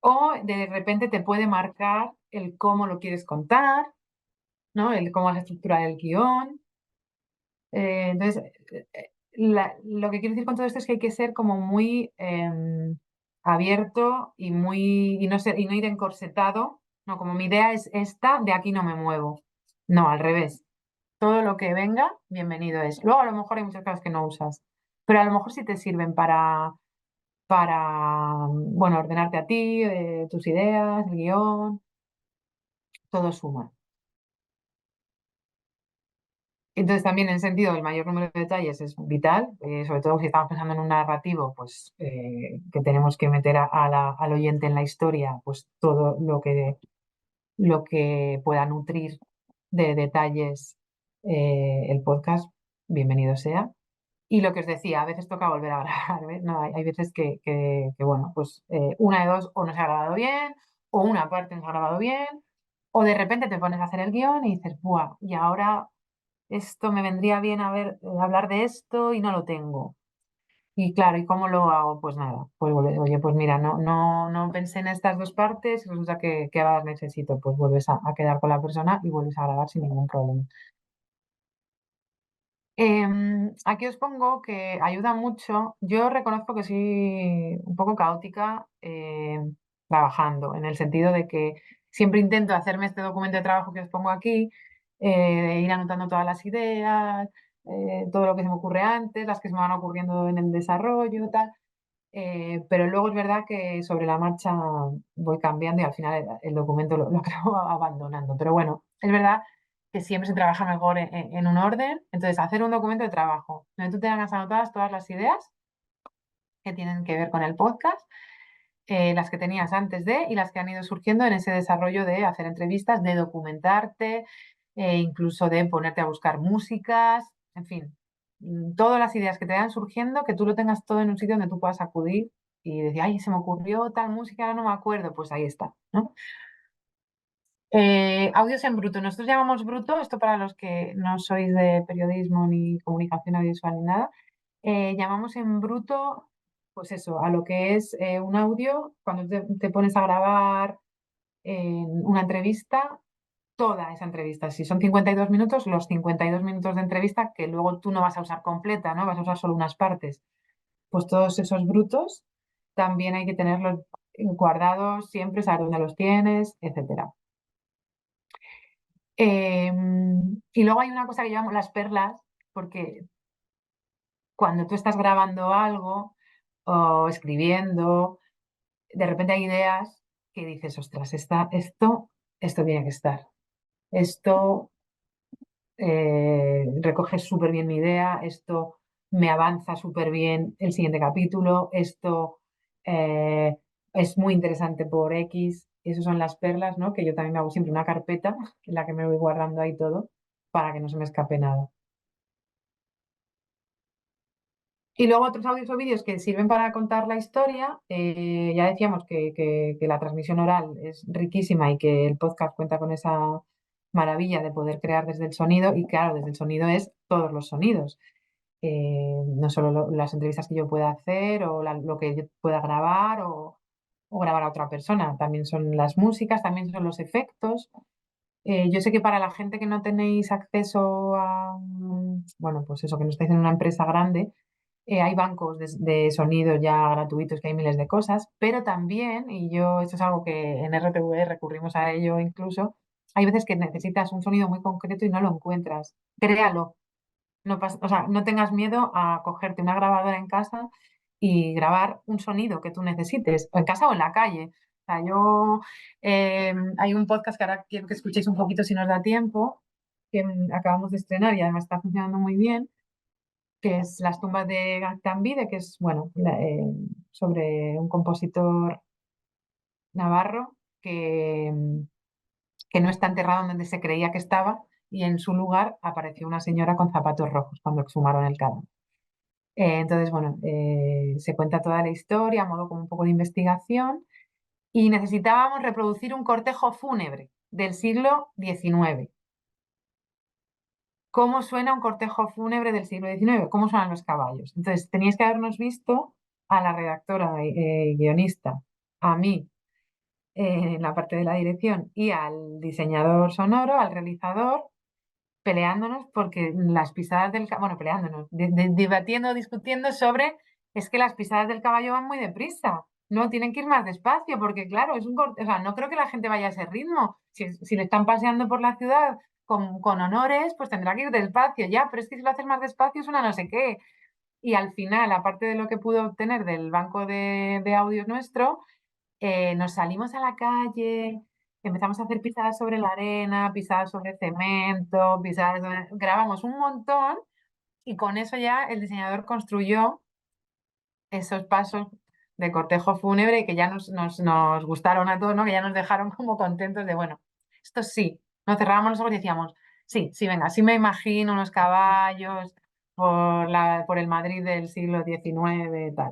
o de repente te puede marcar el cómo lo quieres contar, ¿no? El cómo vas a estructurar el guión. Entonces, lo que quiero decir con todo esto es que hay que ser como muy abierto y y no ir encorsetado. No, como mi idea es esta, de aquí no me muevo. No, al revés. Todo lo que venga, bienvenido es. Luego a lo mejor hay muchas cosas que no usas, pero a lo mejor sí te sirven bueno, ordenarte a ti, tus ideas, el guión, todo suma. Entonces también en sentido el mayor número de detalles es vital, sobre todo si estamos pensando en un narrativo, pues que tenemos que meter al oyente en la historia, pues todo lo que pueda nutrir de detalles el podcast, bienvenido sea. Y lo que os decía, a veces toca volver a grabar, ¿ves? No, hay veces bueno, pues una de dos, o no se ha grabado bien, o una parte no se ha grabado bien, o de repente te pones a hacer el guión y dices, ¡buah! Y ahora esto me vendría bien hablar de esto y no lo tengo. Y claro, ¿y cómo lo hago? Pues nada, pues oye, pues mira, no pensé en estas dos partes y resulta que ahora las necesito, pues vuelves a quedar con la persona y vuelves a grabar sin ningún problema. Aquí os pongo que ayuda mucho. Yo reconozco que soy un poco caótica trabajando, en el sentido de que siempre intento hacerme este documento de trabajo que os pongo aquí, ir anotando todas las ideas, todo lo que se me ocurre antes, las que se me van ocurriendo en el desarrollo, tal. Pero luego es verdad que sobre la marcha voy cambiando y al final el documento lo acabo abandonando. Pero bueno, es verdad que siempre se trabaja mejor en un orden. Entonces, hacer un documento de trabajo donde tú tengas anotadas todas las ideas que tienen que ver con el podcast, las que tenías antes de y las que han ido surgiendo en ese desarrollo de hacer entrevistas, de documentarte, incluso de ponerte a buscar músicas, en fin, todas las ideas que te vayan surgiendo, que tú lo tengas todo en un sitio donde tú puedas acudir y decir, ay, se me ocurrió tal música, ahora no me acuerdo, pues ahí está, ¿no? Audios en bruto. Nosotros llamamos bruto, esto para los que no sois de periodismo ni comunicación audiovisual ni nada, llamamos en bruto, pues eso, a lo que es un audio, cuando te pones a grabar una entrevista, toda esa entrevista. Si son 52 minutos, los 52 minutos de entrevista que luego tú no vas a usar completa, ¿no? Vas a usar solo unas partes. Pues todos esos brutos también hay que tenerlos guardados siempre, saber dónde los tienes, etcétera. Y luego hay una cosa que llamamos las perlas, porque cuando tú estás grabando algo o escribiendo, de repente hay ideas que dices, ostras, esto tiene que estar. Esto recoge súper bien mi idea, esto me avanza súper bien el siguiente capítulo, esto eh, es muy interesante por X. Esas son las perlas, ¿no? Que yo también me hago siempre una carpeta en la que me voy guardando ahí todo para que no se me escape nada. Y luego otros audios o vídeos que sirven para contar la historia. Ya decíamos que la transmisión oral es riquísima y que el podcast cuenta con esa maravilla de poder crear desde el sonido. Y claro, desde el sonido es todos los sonidos. No solo las entrevistas que yo pueda hacer o lo que yo pueda grabar o grabar a otra persona. También son las músicas, también son los efectos. Yo sé que para la gente que no tenéis acceso a, bueno, pues eso, que no estáis en una empresa grande, hay bancos de sonido ya gratuitos, que hay miles de cosas, pero también, y yo, esto es algo que en RTV recurrimos a ello incluso, hay veces que necesitas un sonido muy concreto y no lo encuentras. Créalo, o sea, no tengas miedo a cogerte una grabadora en casa y grabar un sonido que tú necesites, o en casa o en la calle. O sea, hay un podcast que ahora quiero que escuchéis un poquito si nos da tiempo, que acabamos de estrenar y además está funcionando muy bien, que es Las tumbas de Gaztambide, que es, bueno, sobre un compositor navarro que no está enterrado donde se creía que estaba y en su lugar apareció una señora con zapatos rojos cuando exhumaron el cadáver. Entonces, bueno, se cuenta toda la historia, a modo como un poco de investigación, y necesitábamos reproducir un cortejo fúnebre del siglo XIX. ¿Cómo suena un cortejo fúnebre del siglo XIX? ¿Cómo suenan los caballos? Entonces, teníais que habernos visto a la redactora, guionista, a mí, en la parte de la dirección, y al diseñador sonoro, al realizador, peleándonos porque las pisadas del caballo, bueno, peleándonos, debatiendo, discutiendo sobre, es que las pisadas del caballo van muy deprisa, no, tienen que ir más despacio, porque claro, o sea, no creo que la gente vaya a ese ritmo. Si le están paseando por la ciudad con honores, pues tendrá que ir despacio ya, pero es que si lo haces más despacio es una no sé qué. Y al final, aparte de lo que pudo obtener del banco de audios nuestro, nos salimos a la calle, empezamos a hacer pisadas sobre la arena, pisadas sobre cemento, grabamos un montón y con eso ya el diseñador construyó esos pasos de cortejo fúnebre que ya nos gustaron a todos, ¿no? Que ya nos dejaron como contentos de, bueno, esto sí, nos cerrábamos los ojos y decíamos, sí, sí, venga, sí me imagino unos caballos por el Madrid del siglo XIX, tal.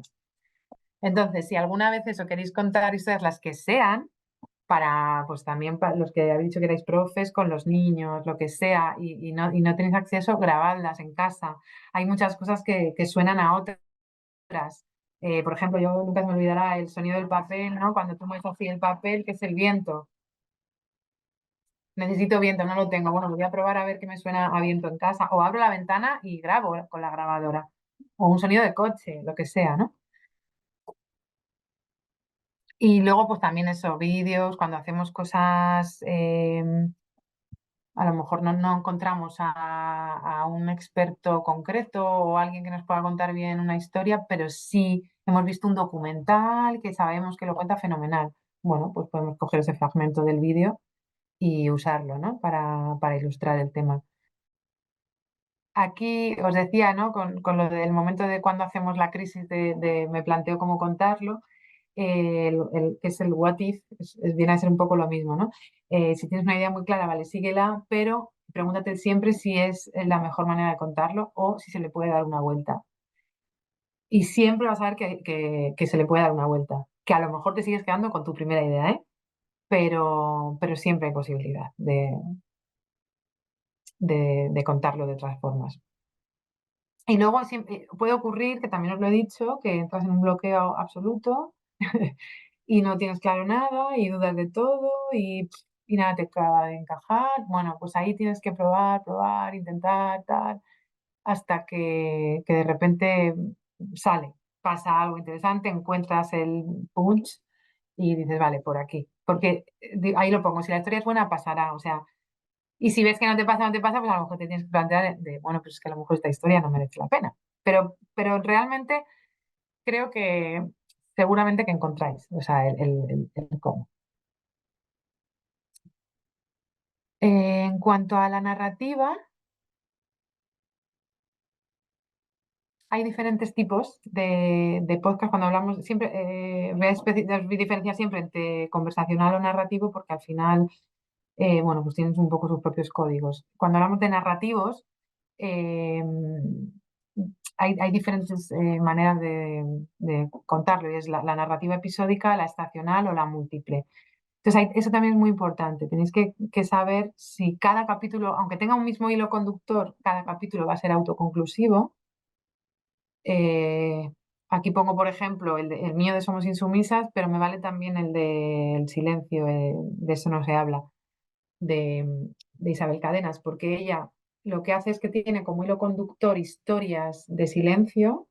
Entonces, si alguna vez eso queréis contar historias, las que sean, para, pues también para los que habéis dicho que erais profes, con los niños, lo que sea, y no tenéis acceso, grabadlas en casa. Hay muchas cosas que suenan a otras. Por ejemplo, yo nunca se me olvidará el sonido del papel, ¿no? Cuando tú mueves así el papel, que es el viento. Necesito viento, no lo tengo. Bueno, voy a probar a ver qué me suena a viento en casa. O abro la ventana y grabo con la grabadora. O un sonido de coche, lo que sea, ¿no? Y luego, pues también eso, vídeos, cuando hacemos cosas A lo mejor no encontramos a un experto concreto o alguien que nos pueda contar bien una historia, pero sí hemos visto un documental que sabemos que lo cuenta fenomenal. Bueno, pues podemos coger ese fragmento del vídeo y usarlo, ¿no? Para ilustrar el tema. Aquí os decía, ¿no? Con lo del momento de cuando hacemos la crisis de me planteo cómo contarlo, que es el what if, viene a ser un poco lo mismo, ¿no? Si tienes una idea muy clara, vale, síguela, pero pregúntate siempre si es la mejor manera de contarlo o si se le puede dar una vuelta. Y siempre vas a ver que se le puede dar una vuelta. Que a lo mejor te sigues quedando con tu primera idea, ¿eh? Pero siempre hay posibilidad de contarlo de otras formas. Y luego puede ocurrir, que también os lo he dicho, que entras en un bloqueo absoluto y no tienes claro nada y dudas de todo y nada te acaba de encajar. Bueno, pues ahí tienes que probar, probar, intentar, tal, hasta que de repente sale, pasa algo interesante, encuentras el punch y dices, vale, por aquí. Porque ahí lo pongo, si la historia es buena, pasará. O sea, y si ves que no te pasa, no te pasa, pues a lo mejor te tienes que plantear bueno, pues es que a lo mejor esta historia no merece la pena. Pero realmente creo que seguramente que encontráis, o sea, el cómo. En cuanto a la narrativa, hay diferentes tipos de podcast. Cuando hablamos, siempre voy a diferenciar siempre entre conversacional o narrativo, porque al final, bueno, pues tienes un poco sus propios códigos. Cuando hablamos de narrativos, eh, hay diferentes maneras de contarlo, y es la narrativa episódica, la estacional o la múltiple. Entonces, eso también es muy importante. Tenéis que saber si cada capítulo, aunque tenga un mismo hilo conductor, cada capítulo va a ser autoconclusivo. Eh, Aquí pongo, por ejemplo, el mío de Somos Insumisas, pero me vale también el de El Silencio, de Eso no se habla, de Isabel Cadenas, porque ella lo que hace es que tiene como hilo conductor historias de silencio.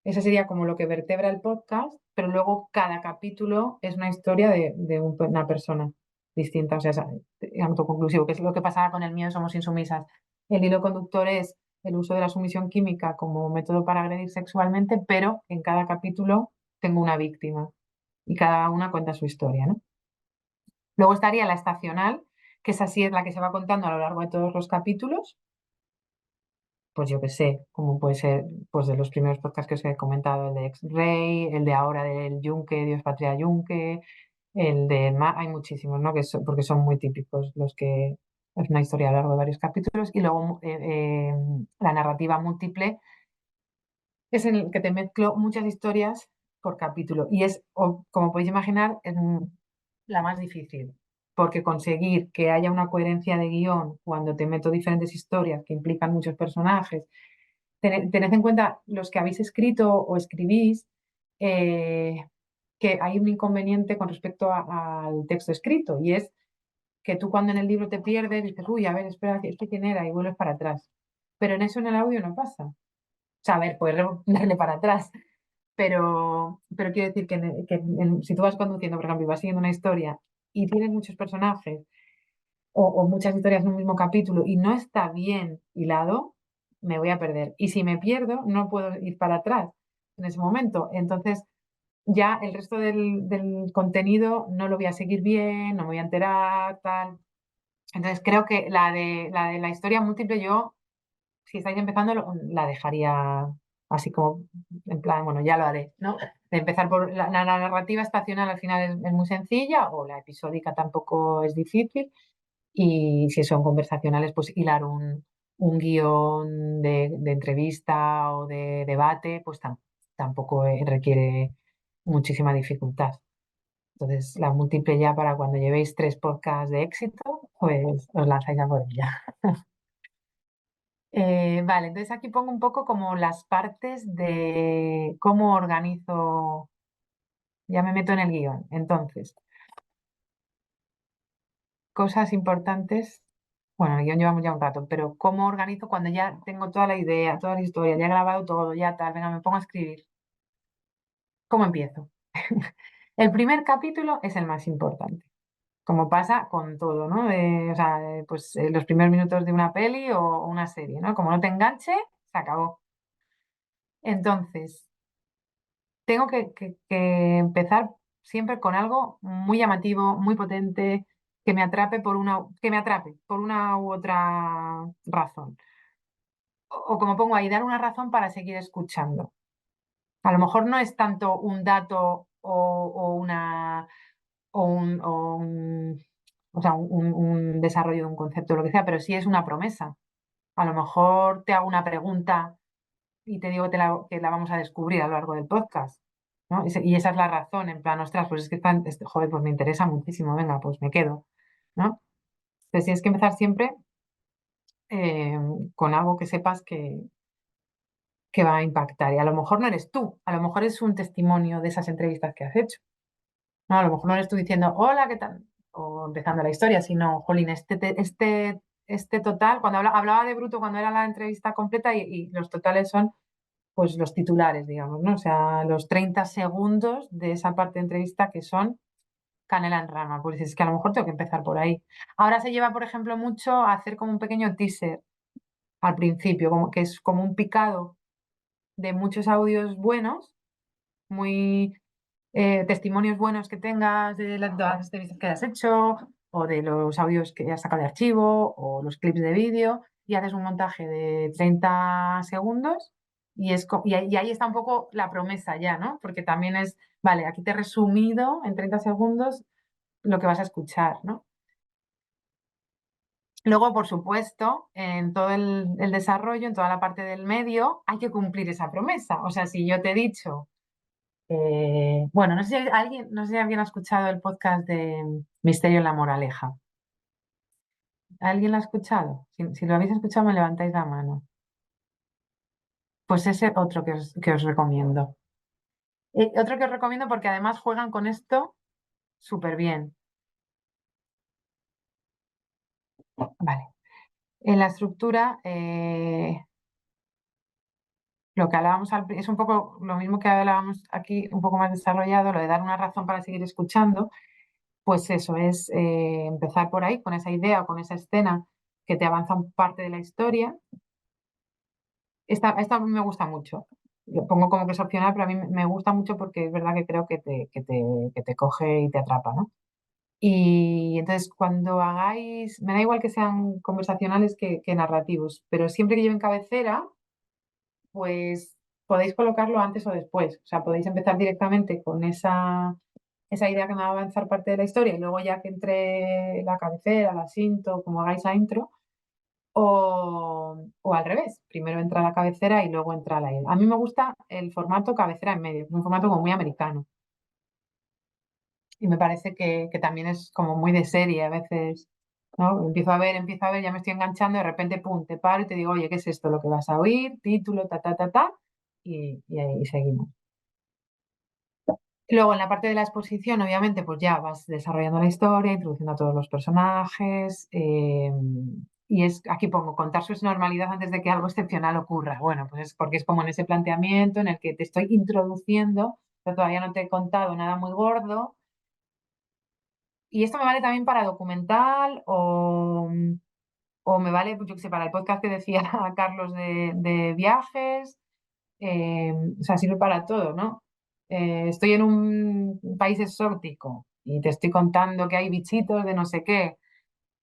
Ese sería como lo que vertebra el podcast, pero luego cada capítulo es una historia de una persona distinta, o sea, es autoconclusivo, que es lo que pasaba con el mío, Somos Insumisas. El hilo conductor es el uso de la sumisión química como método para agredir sexualmente, pero en cada capítulo tengo una víctima y cada una cuenta su historia, ¿no? Luego estaría la estacional, que esa sí es la que se va contando a lo largo de todos los capítulos, pues yo qué sé, como puede ser pues de los primeros podcasts que os he comentado, el de Ex-Rey, el de ahora del Yunque, Dios Patria Yunque, hay muchísimos, ¿no? Porque son muy típicos los que es una historia a lo largo de varios capítulos, y luego la narrativa múltiple es en el que te mezclo muchas historias por capítulo, y como podéis imaginar, es la más difícil, porque conseguir que haya una coherencia de guión cuando te meto diferentes historias que implican muchos personajes. Tened en cuenta los que habéis escrito o escribís, eh, que hay un inconveniente con respecto al texto escrito, y es que tú cuando en el libro te pierdes dices, uy, a ver, espera, ¿este quién era? Y vuelves para atrás. Pero en eso en el audio no pasa. O sea, a ver, puedes darle para atrás, pero quiero decir que si tú vas conduciendo, por ejemplo, y vas siguiendo una historia y tienes muchos personajes o muchas historias en un mismo capítulo y no está bien hilado, me voy a perder. Y si me pierdo, no puedo ir para atrás en ese momento. Entonces, ya el resto del contenido no lo voy a seguir bien, no me voy a enterar, tal. Entonces, creo que la historia múltiple, yo, si estáis empezando, la dejaría así como, en plan, bueno, ya lo haré, ¿no? De empezar por la narrativa estacional al final es muy sencilla, o la episódica tampoco es difícil, y si son conversacionales, pues hilar un guión de entrevista o de debate, pues tampoco requiere muchísima dificultad. Entonces, la múltiple ya para cuando llevéis 3 podcasts de éxito, pues os lanzáis a por ella. Vale, entonces aquí pongo un poco como las partes de cómo organizo, ya me meto en el guión. Entonces, cosas importantes. Bueno, el guión llevamos ya un rato, pero ¿cómo organizo cuando ya tengo toda la idea, toda la historia, ya he grabado todo, ya tal? Venga, me pongo a escribir. ¿Cómo empiezo? El primer capítulo es el más importante. como pasa con todo, ¿no? O sea, pues los primeros minutos de una peli o una serie, ¿no? Como no te enganche, se acabó. Entonces, tengo que empezar siempre con algo muy llamativo, muy potente, que me atrape por una u otra razón. O como pongo ahí, dar una razón para seguir escuchando. A lo mejor no es tanto un dato o una o un, o sea, un desarrollo de un concepto o lo que sea, pero sí es una promesa. A lo mejor te hago una pregunta y te digo que la vamos a descubrir a lo largo del podcast, ¿no? Y esa es la razón, en plan, ostras, pues es que joder, pues me interesa muchísimo, venga, pues me quedo, ¿no? Entonces tienes que empezar siempre eh, con algo que sepas que va a impactar. Y a lo mejor no eres tú, a lo mejor es un testimonio de esas entrevistas que has hecho. No, a lo mejor no eres tú diciendo, hola, ¿qué tal? O empezando la historia, sino, jolín, este total, cuando hablaba de bruto, cuando era la entrevista completa, y los totales son, pues, los titulares, digamos, ¿no? O sea, los 30 segundos de esa parte de entrevista que son canela en rama. Pues es que a lo mejor tengo que empezar por ahí. Ahora se lleva, por ejemplo, mucho a hacer como un pequeño teaser al principio, como que es como un picado de muchos audios buenos, muy testimonios buenos que tengas de de las entrevistas que has hecho, o de los audios que has sacado de archivo, o los clips de vídeo, y haces un montaje de 30 segundos, y ahí está un poco la promesa ya, ¿no? Porque también es, vale, aquí te he resumido en 30 segundos lo que vas a escuchar, ¿no? Luego, por supuesto, en todo el desarrollo, en toda la parte del medio, hay que cumplir esa promesa. O sea, si yo te he dicho bueno, no sé si alguien ha escuchado el podcast de Misterio en la Moraleja. ¿Alguien lo ha escuchado? Si lo habéis escuchado, me levantáis la mano. Pues ese otro que os recomiendo. Otro que os recomiendo porque además juegan con esto súper bien. Vale. En la estructura, lo que hablábamos es un poco lo mismo que hablábamos aquí, un poco más desarrollado, lo de dar una razón para seguir escuchando. Pues eso es empezar por ahí, con esa idea o con esa escena que te avanza parte de la historia. Esta me gusta mucho. Lo pongo como que es opcional, pero a mí me gusta mucho porque es verdad que creo que te coge y te atrapa, ¿no? Y entonces cuando hagáis, me da igual que sean conversacionales que narrativos, pero siempre que lleven cabecera, pues podéis colocarlo antes o después. O sea, podéis empezar directamente con esa idea que me va a avanzar parte de la historia y luego ya que entre la cabecera, la cinto, como hagáis la intro, o al revés, primero entra la cabecera y luego entra la... A mí me gusta el formato cabecera en medio, es un formato como muy americano y me parece que también es como muy de serie a veces, ¿no? Empiezo a ver, ya me estoy enganchando, de repente, pum, te paro y te digo, oye, ¿qué es esto lo que vas a oír? Título, ta, y ahí seguimos. Luego, en la parte de la exposición, obviamente, pues ya vas desarrollando la historia, introduciendo a todos los personajes. Y es, aquí pongo, contar su normalidad antes de que algo excepcional ocurra. Bueno, pues es porque es como en ese planteamiento en el que te estoy introduciendo, pero todavía no te he contado nada muy gordo. Y esto me vale también para documental o me vale, pues yo qué sé, para el podcast que decía Carlos de viajes. O sea, sirve para todo, ¿no? Estoy en un país exótico y te estoy contando que hay bichitos de no sé qué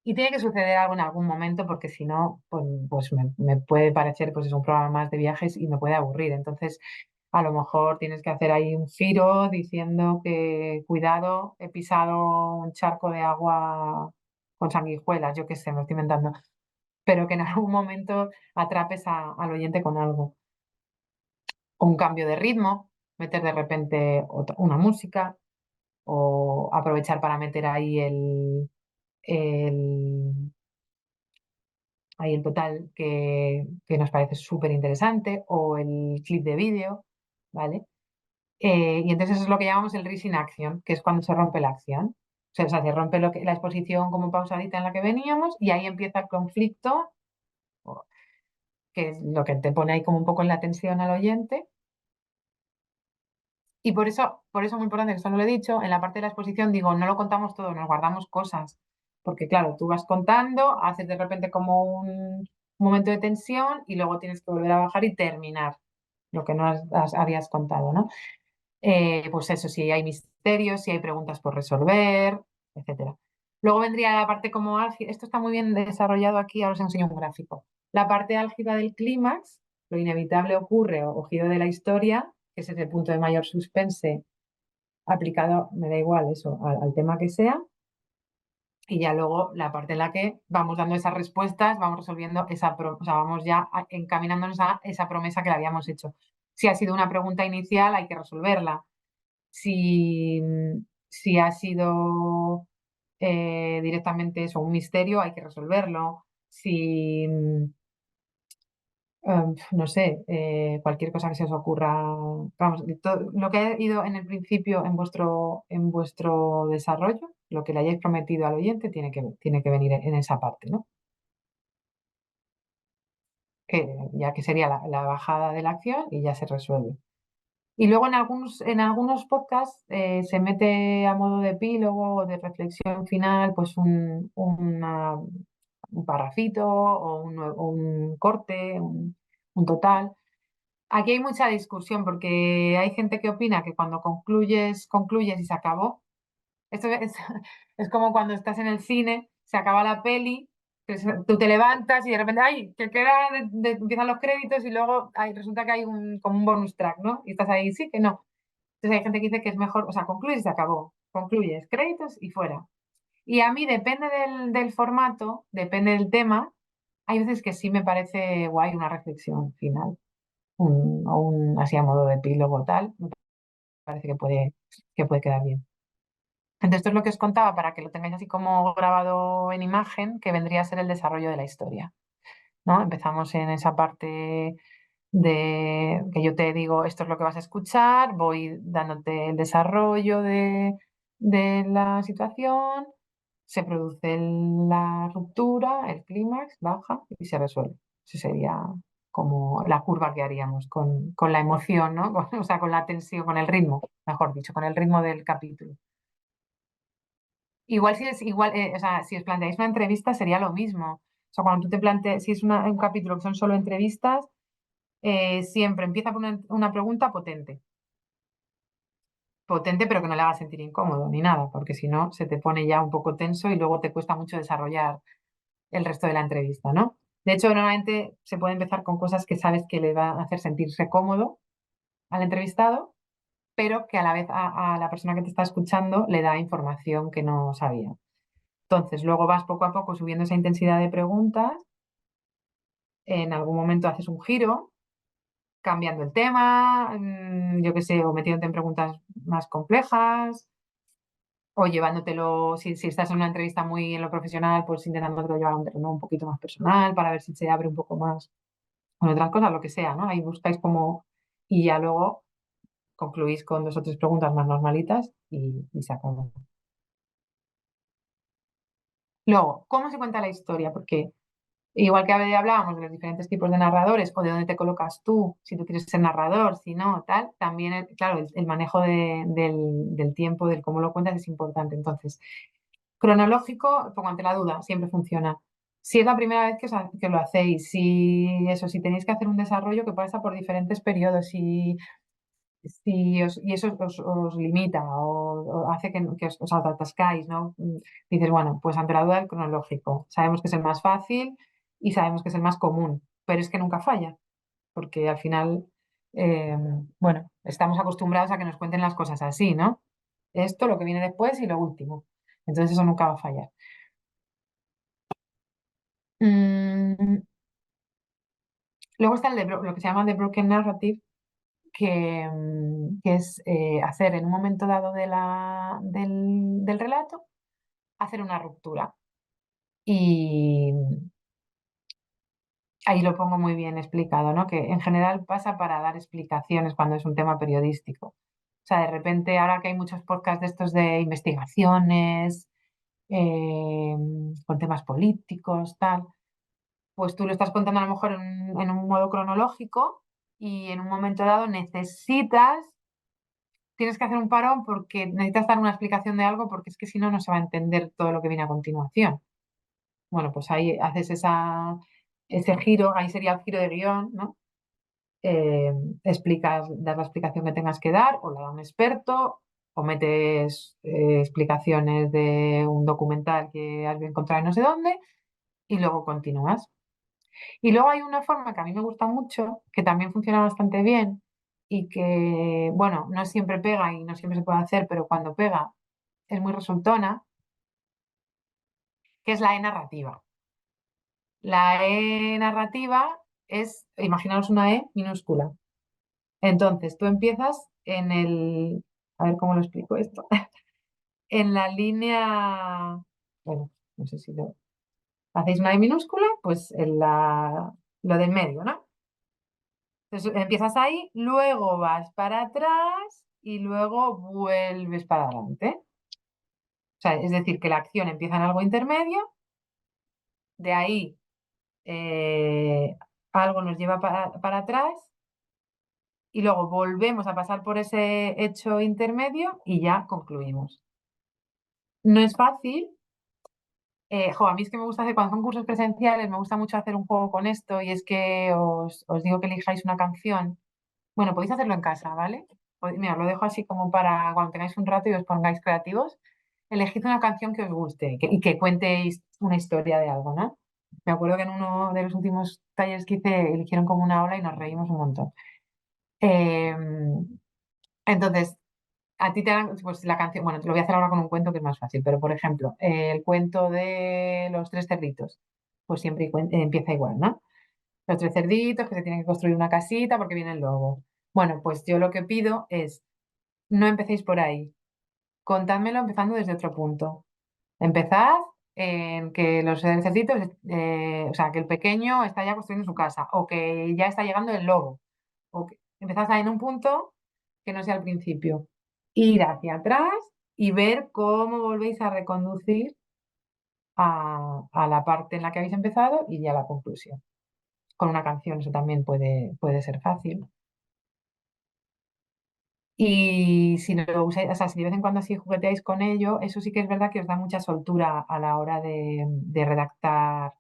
y tiene que suceder algo en algún momento porque si no, pues me puede parecer pues es un programa más de viajes y me puede aburrir. Entonces, a lo mejor tienes que hacer ahí un giro diciendo que cuidado, he pisado un charco de agua con sanguijuelas, yo qué sé, me estoy inventando, pero que en algún momento atrapes al oyente con algo o un cambio de ritmo, meter de repente una música o aprovechar para meter ahí el, ahí el total que nos parece súper interesante o el clip de vídeo, ¿vale? Y entonces eso es lo que llamamos el risk in action, que es cuando se rompe la acción. O sea, se rompe la exposición como pausadita en la que veníamos y ahí empieza el conflicto, o- que es lo que te pone ahí como un poco en la tensión al oyente. Y por eso es muy importante, que esto no lo he dicho, en la parte de la exposición digo, no lo contamos todo, nos guardamos cosas. Porque claro, tú vas contando, haces de repente como un momento de tensión y luego tienes que volver a bajar y terminar lo que no habías contado, ¿no? Pues eso, si hay misterios, si hay preguntas por resolver, etcétera. Luego vendría la parte como álgida, esto está muy bien desarrollado aquí, ahora os enseño un gráfico. La parte álgida del clímax, lo inevitable ocurre o giro de la historia, que ese es el punto de mayor suspense aplicado, me da igual eso, al tema que sea, y ya luego la parte en la que vamos dando esas respuestas, vamos resolviendo o sea, vamos ya encaminándonos a esa promesa que le habíamos hecho. Si ha sido una pregunta inicial, hay que resolverla. Si, si ha sido directamente eso, un misterio, hay que resolverlo. Si, no sé, cualquier cosa que se os ocurra, vamos, lo que ha ido en el principio en vuestro desarrollo, lo que le hayáis prometido al oyente, tiene que venir en esa parte, ¿no? Ya que sería la bajada de la acción y ya se resuelve. Y luego en algunos podcasts se mete a modo de epílogo o de reflexión final, pues un parrafito o un corte, un total. Aquí hay mucha discusión porque hay gente que opina que cuando concluyes, concluyes y se acabó. Esto es, es como cuando estás en el cine, se acaba la peli, tú te levantas y de repente, ¡ay! Que queda, empiezan los créditos y luego resulta que hay como un bonus track, ¿no? Y estás ahí, sí, que no. Entonces hay gente que dice que es mejor, o sea, concluyes y se acabó. Concluyes, créditos y fuera. Y a mí depende del formato, depende del tema. Hay veces que sí me parece guay una reflexión final, así a modo de epílogo tal, me parece que puede quedar bien. Entonces, esto es lo que os contaba para que lo tengáis así como grabado en imagen, que vendría a ser el desarrollo de la historia, ¿no? Empezamos en esa parte de que yo te digo, esto es lo que vas a escuchar, voy dándote el desarrollo de la situación, se produce la ruptura, el clímax, baja y se resuelve. Eso sería como la curva que haríamos con la emoción, ¿no? O sea, con la tensión, con el ritmo, mejor dicho, con el ritmo del capítulo. Igual si es igual, o sea, si os planteáis una entrevista sería lo mismo. O sea, cuando tú te planteas, si es un capítulo que son solo entrevistas, siempre empieza por una pregunta potente. Potente, pero que no le haga sentir incómodo ni nada, porque si no, se te pone ya un poco tenso y luego te cuesta mucho desarrollar el resto de la entrevista, ¿no? De hecho, normalmente se puede empezar con cosas que sabes que le va a hacer sentirse cómodo al entrevistado, pero que a la vez a la persona que te está escuchando le da información que no sabía. Entonces, luego vas poco a poco subiendo esa intensidad de preguntas, en algún momento haces un giro, cambiando el tema, yo qué sé, o metiéndote en preguntas más complejas, o llevándotelo, si estás en una entrevista muy en lo profesional, pues intentándolo llevar a un terreno un poquito más personal para ver si se abre un poco más con otras cosas, lo que sea, ¿no? Ahí buscáis como, y ya luego concluís con dos o tres preguntas más normalitas y se acabó. Luego, ¿cómo se cuenta la historia? Porque igual que hablábamos de los diferentes tipos de narradores o de dónde te colocas tú, si tú quieres ser narrador, si no, tal, también, claro, el manejo del tiempo, del cómo lo cuentas es importante. Entonces, cronológico, pongo ante la duda, siempre funciona. Si es la primera vez que lo hacéis, si tenéis que hacer un desarrollo que pasa por diferentes periodos, y eso os limita o hace que os atascáis, ¿no? Dices, bueno, pues ante la duda el cronológico. Sabemos que es el más fácil y sabemos que es el más común, pero es que nunca falla, porque al final, eh, bueno, estamos acostumbrados a que nos cuenten las cosas así, ¿no? Esto, lo que viene después y lo último. Entonces eso nunca va a fallar. Mm, Luego está lo que se llama The Broken Narrative, que es hacer en un momento dado del relato, hacer una ruptura. Y ahí lo pongo muy bien explicado, ¿no? Que en general pasa para dar explicaciones cuando es un tema periodístico. O sea, de repente, ahora que hay muchos podcasts de estos de investigaciones, eh, con temas políticos, tal, pues tú lo estás contando a lo mejor en un modo cronológico y en un momento dado necesitas tienes que hacer un parón porque necesitas dar una explicación de algo porque es que si no, no se va a entender todo lo que viene a continuación. Bueno, pues ahí haces ese giro, ahí sería el giro de guión, ¿no? Eh, explicas, das la explicación que tengas que dar, o la da un experto, o metes explicaciones de un documental que has encontrado en no sé dónde, y luego continúas. Y luego hay una forma que a mí me gusta mucho, que también funciona bastante bien, y que, bueno, no siempre pega y no siempre se puede hacer, pero cuando pega es muy resultona, que es la E-narrativa. La E-narrativa es, imaginaos una E minúscula. Entonces, tú empiezas en el, a ver cómo lo explico esto, en la línea, bueno, no sé si lo hacéis una E minúscula, pues lo del medio, ¿no? Entonces, empiezas ahí, luego vas para atrás y luego vuelves para adelante. O sea, es decir, que la acción empieza en algo intermedio, de ahí eh, algo nos lleva para atrás y luego volvemos a pasar por ese hecho intermedio y ya concluimos. No es fácil. A mí es que me gusta hacer, cuando son cursos presenciales, me gusta mucho hacer un juego con esto y es que os digo que elijáis una canción. Bueno, podéis hacerlo en casa, ¿vale? Mira, lo dejo así como para cuando tengáis un rato y os pongáis creativos. Elegid una canción que os guste y que cuenteis una historia de algo, ¿no? Me acuerdo que en uno de los últimos talleres que hice eligieron como una ola y nos reímos un montón. Eh, entonces, a ti te dan, pues la canción, bueno, te lo voy a hacer ahora con un cuento que es más fácil, pero por ejemplo, el cuento de los tres cerditos, pues siempre empieza igual, ¿no? Los tres cerditos que se tienen que construir una casita porque viene el lobo. Bueno, pues yo lo que pido es, no empecéis por ahí, contádmelo empezando desde otro punto. Empezad en que los cerditos, o sea, que el pequeño está ya construyendo su casa, o que ya está llegando el lobo, o que empezad ahí en un punto que no sea al principio. Ir hacia atrás y ver cómo volvéis a reconducir a la parte en la que habéis empezado y ya a la conclusión. Con una canción eso también puede ser fácil. Y si lo usáis, o sea, si de vez en cuando así jugueteáis con ello, eso sí que es verdad que os da mucha soltura a la hora de redactar,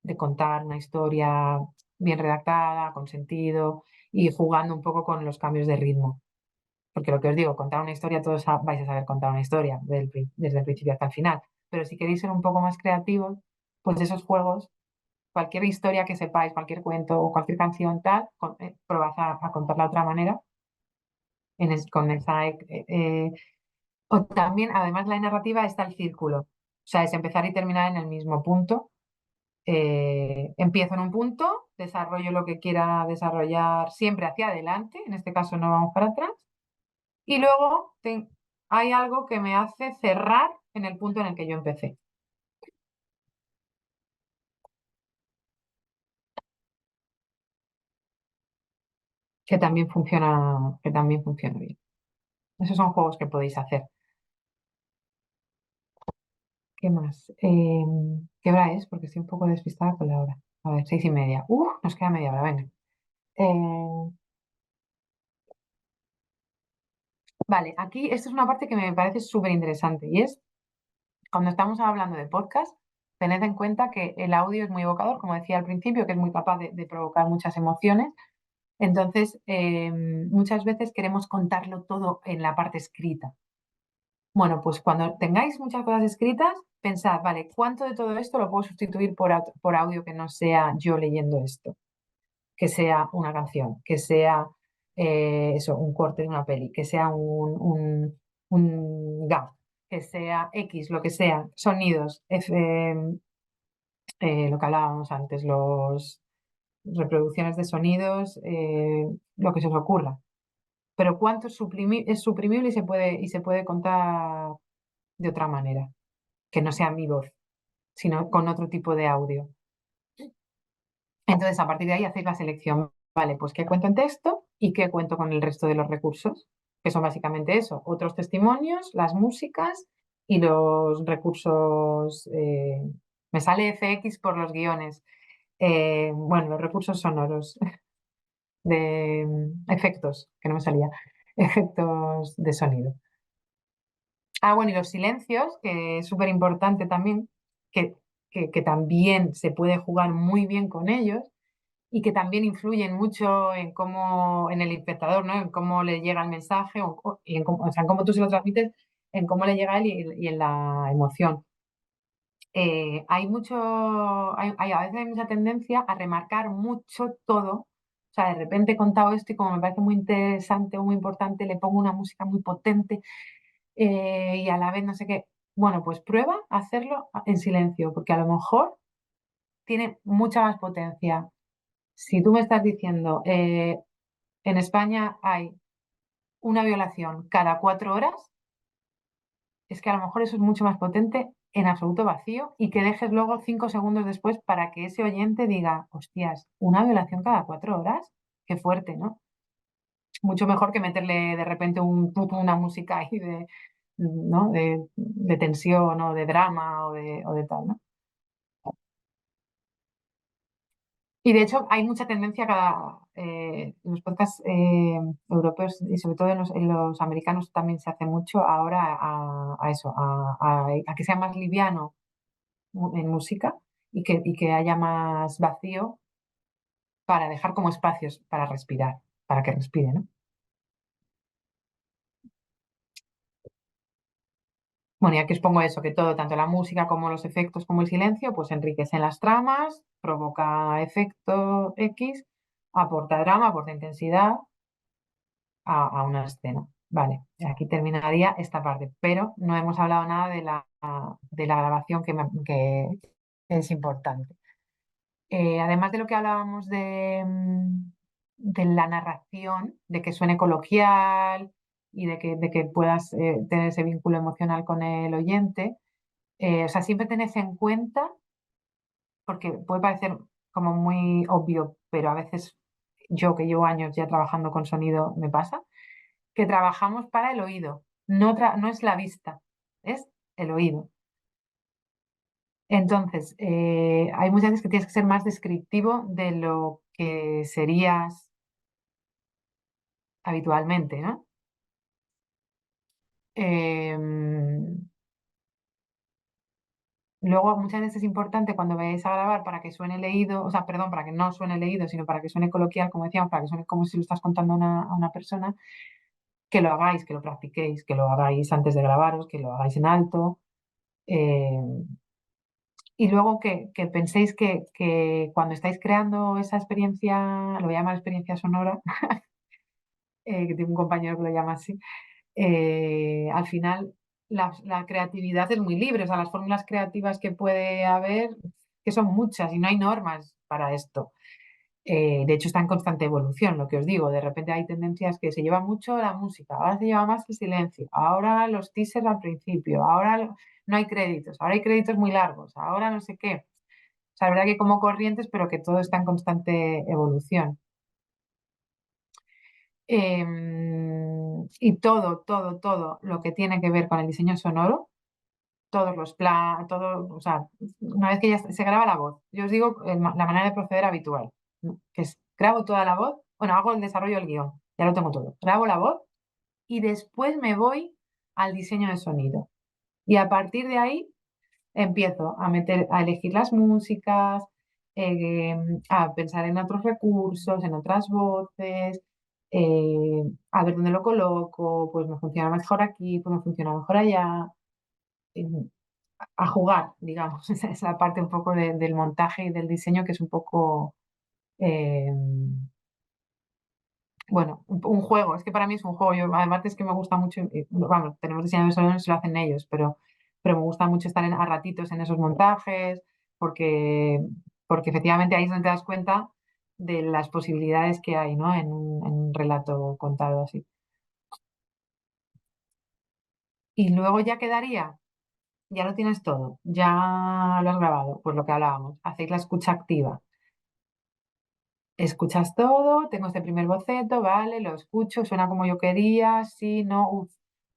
de contar una historia bien redactada, con sentido y jugando un poco con los cambios de ritmo. Porque lo que os digo, contar una historia, todos vais a saber contar una historia desde el principio hasta el final. Pero si queréis ser un poco más creativos, pues esos juegos, cualquier historia que sepáis, cualquier cuento o cualquier canción tal, probad a contarla de otra manera con esa o también, además, la narrativa está el círculo. O sea, es empezar y terminar en el mismo punto. Empiezo en un punto, desarrollo lo que quiera desarrollar siempre hacia adelante, en este caso no vamos para atrás, y luego hay algo que me hace cerrar en el punto en el que yo empecé, que también funciona bien. Esos son juegos que podéis hacer. ¿Qué más? ¿Qué hora es? Porque estoy un poco despistada con la hora. A ver, 6:30. Nos queda media hora, venga. Eh, Vale, aquí esta es una parte que me parece súper interesante y es cuando estamos hablando de podcast, tened en cuenta que el audio es muy evocador, como decía al principio, que es muy capaz de provocar muchas emociones. Entonces, muchas veces queremos contarlo todo en la parte escrita. Bueno, pues cuando tengáis muchas cosas escritas, pensad, vale, ¿cuánto de todo esto lo puedo sustituir por audio que no sea yo leyendo esto? Que sea una canción, que sea eso, un corte de una peli, que sea un gag, que sea X, lo que sea, sonidos, lo que hablábamos antes, los reproducciones de sonidos, lo que se os ocurra. Pero cuánto es suprimible y se puede contar de otra manera, que no sea mi voz, sino con otro tipo de audio. Entonces, a partir de ahí hacéis la selección. Vale, pues qué cuento en texto y qué cuento con el resto de los recursos, que son básicamente eso, otros testimonios, las músicas y los recursos. Me sale FX por los guiones. Bueno, los recursos sonoros de efectos, que no me salía. efectos de sonido. Ah, bueno, y los silencios, que es súper importante también, que, que también se puede jugar muy bien con ellos y que también influyen mucho en cómo, en el espectador, ¿no? En cómo le llega el mensaje y en cómo, o sea, en cómo tú se lo transmites, en cómo le llega a él y en la emoción. Hay mucho, a veces hay mucha tendencia a remarcar mucho todo. O sea, de repente he contado esto y como me parece muy interesante o muy importante, le pongo una música muy potente y a la vez no sé qué. Bueno, pues prueba a hacerlo en silencio, porque a lo mejor tiene mucha más potencia. Si tú me estás diciendo, en España hay una violación cada 4 horas, es que a lo mejor eso es mucho más potente en absoluto vacío y que dejes luego 5 segundos después para que ese oyente diga, hostias, una violación cada 4 horas, qué fuerte, ¿no? Mucho mejor que meterle de repente una música ahí de, ¿no? De tensión o de drama o de tal, ¿no? Y de hecho hay mucha tendencia en los podcasts europeos y sobre todo en los americanos también se hace mucho ahora a eso, a que sea más liviano en música y que haya más vacío para dejar como espacios para respirar, para que respire, ¿no? Bueno, y aquí os pongo eso, que todo, tanto la música como los efectos como el silencio, pues enriquecen las tramas, provoca efecto X, aporta drama, aporta intensidad a una escena. Vale, aquí terminaría esta parte, pero no hemos hablado nada de la grabación que es importante. Además de lo que hablábamos de la narración, de que suene coloquial y de que puedas tener ese vínculo emocional con el oyente, o sea, siempre tenés en cuenta, porque puede parecer como muy obvio, pero a veces yo que llevo años ya trabajando con sonido me pasa, que trabajamos para el oído, no es la vista, es el oído. Entonces, hay muchas veces que tienes que ser más descriptivo de lo que serías habitualmente, ¿no? Em, Luego, muchas veces es importante cuando vayáis a grabar para que suene leído, o sea, perdón, para que no suene leído, sino para que suene coloquial, como decíamos, para que suene como si lo estás contando a una persona, que lo hagáis, que lo practiquéis, que lo hagáis antes de grabaros, que lo hagáis en alto. Y luego que penséis que cuando estáis creando esa experiencia, lo voy a llamar experiencia sonora, que tengo un compañero que lo llama así, al final la creatividad es muy libre, o sea, las fórmulas creativas que puede haber, que son muchas y no hay normas para esto. De hecho, está en constante evolución, lo que os digo. De repente hay tendencias que se lleva mucho la música, ahora se lleva más el silencio, ahora los teasers al principio, no hay créditos, ahora hay créditos muy largos, ahora no sé qué. O sea, la verdad que como corrientes, pero que todo está en constante evolución. Y todo lo que tiene que ver con el diseño sonoro, todos los planos, todo, o sea, una vez que ya se graba la voz, yo os digo la manera de proceder habitual, ¿no? Que es grabo toda la voz, bueno, hago el desarrollo del guión, ya lo tengo todo, grabo la voz y después me voy al diseño de sonido. Y a partir de ahí empiezo a elegir las músicas, eh, a pensar en otros recursos, en otras voces, a ver dónde lo coloco, pues me funciona mejor aquí, pues me funciona mejor allá, eh, a jugar, digamos. Esa es la parte un poco del montaje y del diseño que es un poco, eh, bueno, un juego. Es que para mí es un juego. Yo, además es que me gusta mucho, vamos, tenemos diseñadores sonoros y lo hacen ellos, pero me gusta mucho estar a ratitos en esos montajes, porque, porque efectivamente ahí es donde te das cuenta de las posibilidades que hay, ¿no? En un relato contado así. Y luego ya quedaría, ya lo tienes todo, ya lo has grabado, pues lo que hablábamos, hacéis la escucha activa. Escuchas todo, tengo este primer boceto, vale, lo escucho, suena como yo quería, sí, no, uf,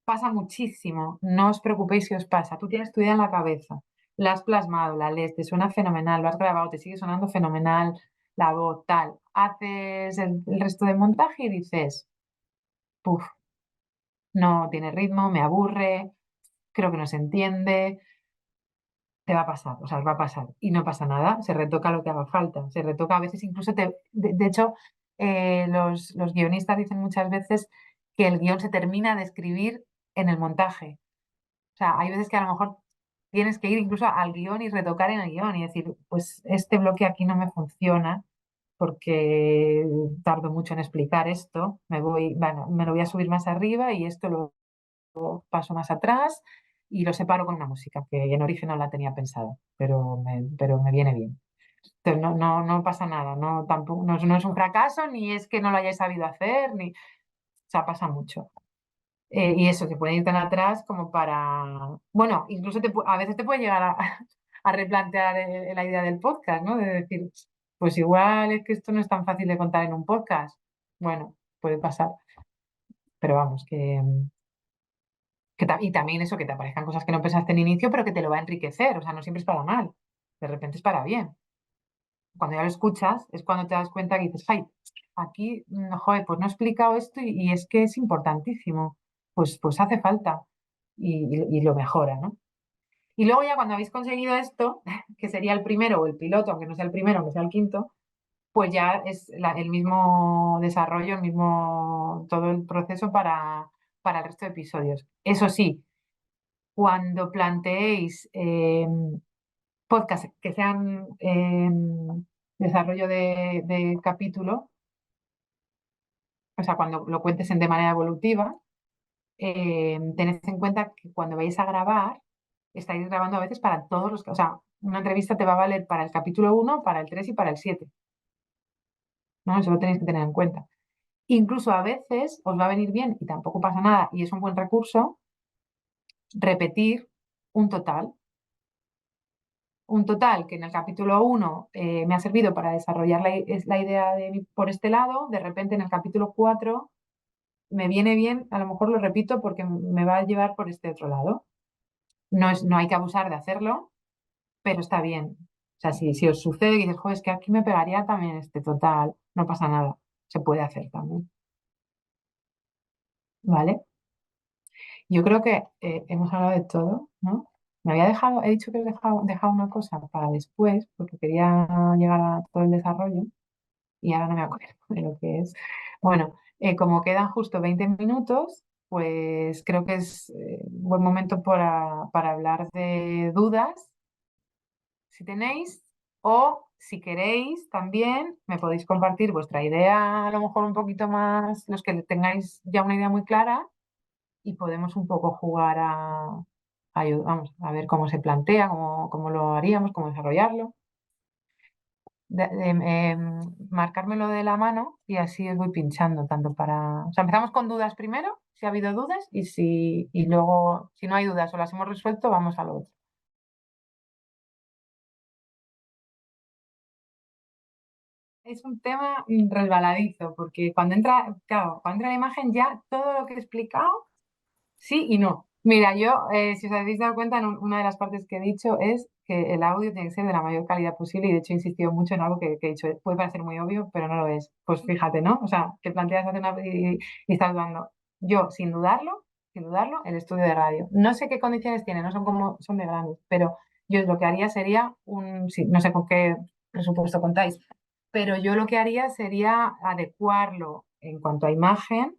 pasa muchísimo, no os preocupéis si os pasa, tú tienes tu idea en la cabeza, la has plasmado, la lees, te suena fenomenal, lo has grabado, te sigue sonando fenomenal, la voz, tal, haces el resto del montaje y dices, puf. no tiene ritmo, me aburre, creo que no se entiende, te va a pasar, o sea, os va a pasar y no pasa nada, se retoca lo que haga falta, se retoca a veces incluso, de hecho, los guionistas dicen muchas veces que el guión se termina de escribir en el montaje. O sea, hay veces que a lo mejor tienes que ir incluso al guión y retocar en el guión y decir, pues este bloque aquí no me funciona porque tardo mucho en explicar esto, bueno, me lo voy a subir más arriba y esto lo paso más atrás y lo separo con una música que en origen no la tenía pensada, pero me viene bien. Entonces no pasa nada, no, tampoco, no es un fracaso, ni es que no lo hayáis sabido hacer, ni, o sea, pasa mucho. Y eso, se puede ir tan atrás como para, bueno, incluso a veces te puede llegar a replantear la idea del podcast, ¿no? De decir, pues igual es que esto no es tan fácil de contar en un podcast. Bueno, puede pasar, pero vamos, y también eso, que te aparezcan cosas que no pensaste en inicio, pero que te lo va a enriquecer, o sea, no siempre es para mal, de repente es para bien. Cuando ya lo escuchas es cuando te das cuenta que dices, ay, aquí, joder, pues no he explicado esto y es que es importantísimo, pues hace falta y lo mejora, ¿no? Y luego ya cuando habéis conseguido esto, que sería el primero o el piloto, aunque no sea el primero, aunque sea el quinto, pues ya es el mismo desarrollo, el mismo, todo el proceso para el resto de episodios. Eso sí, cuando planteéis podcasts que sean desarrollo de capítulo, o sea, cuando lo cuentes de manera evolutiva, tened en cuenta que cuando vais a grabar, estáis grabando a veces para todos los, o sea, una entrevista te va a valer para el capítulo 1, para el 3 y para el 7, ¿no? Eso lo tenéis que tener en cuenta. Incluso a veces os va a venir bien y tampoco pasa nada y es un buen recurso repetir un total. Un total que en el capítulo 1 me ha servido para desarrollar la idea por este lado, de repente en el capítulo 4 me viene bien, a lo mejor lo repito porque me va a llevar por este otro lado. No hay que abusar de hacerlo, pero está bien. O sea, si os sucede y dices, joder, es que aquí me pegaría también este total, no pasa nada, se puede hacer también, ¿vale? Yo creo que hemos hablado de todo, ¿no? He dicho que he dejado una cosa para después, porque quería llegar a todo el desarrollo y ahora no me acuerdo de lo que es. Bueno, como quedan justo 20 minutos, pues creo que es un buen momento para hablar de dudas si tenéis, o si queréis también me podéis compartir vuestra idea, a lo mejor un poquito más, los que tengáis ya una idea muy clara, y podemos un poco jugar vamos, a ver cómo se plantea, cómo lo haríamos, cómo desarrollarlo. Marcármelo de la mano y así os voy pinchando, tanto para... O sea, empezamos con dudas primero, si ha habido dudas, y luego, si no hay dudas o las hemos resuelto, vamos a lo otro. Es un tema resbaladizo, porque cuando entra, claro, cuando entra la imagen ya todo lo que he explicado, sí y no. Mira, yo, si os habéis dado cuenta, una de las partes que he dicho es que el audio tiene que ser de la mayor calidad posible y de hecho he insistido mucho en algo que he dicho, puede parecer muy obvio, pero no lo es. Pues fíjate, ¿no? O sea, te planteas hacer y estás dudando. Yo, sin dudarlo, el estudio de radio. No sé qué condiciones tiene, no son como, son de grandes, pero yo lo que haría sería sí, no sé con qué presupuesto contáis, pero yo lo que haría sería adecuarlo en cuanto a imagen,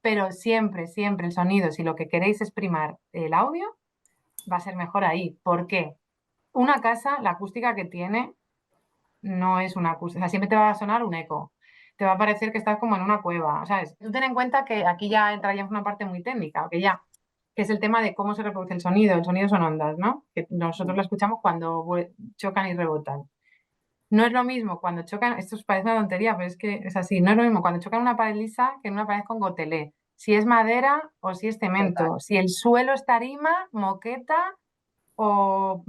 pero siempre el sonido, si lo que queréis es primar el audio, va a ser mejor ahí. ¿Por qué? Una casa, la acústica que tiene, no es una acústica, o sea, siempre te va a sonar un eco. Te va a parecer que estás como en una cueva, ¿sabes? Tú ten en cuenta que aquí ya entraríamos en una parte muy técnica, que es el tema de cómo se reproduce el sonido. El sonido son ondas, ¿no? Que nosotros lo escuchamos cuando chocan y rebotan. No es lo mismo cuando chocan, esto os parece una tontería, pero es que es así, no es lo mismo cuando chocan una pared lisa que en una pared con gotelé. Si es madera o si es cemento, si el suelo es tarima, moqueta o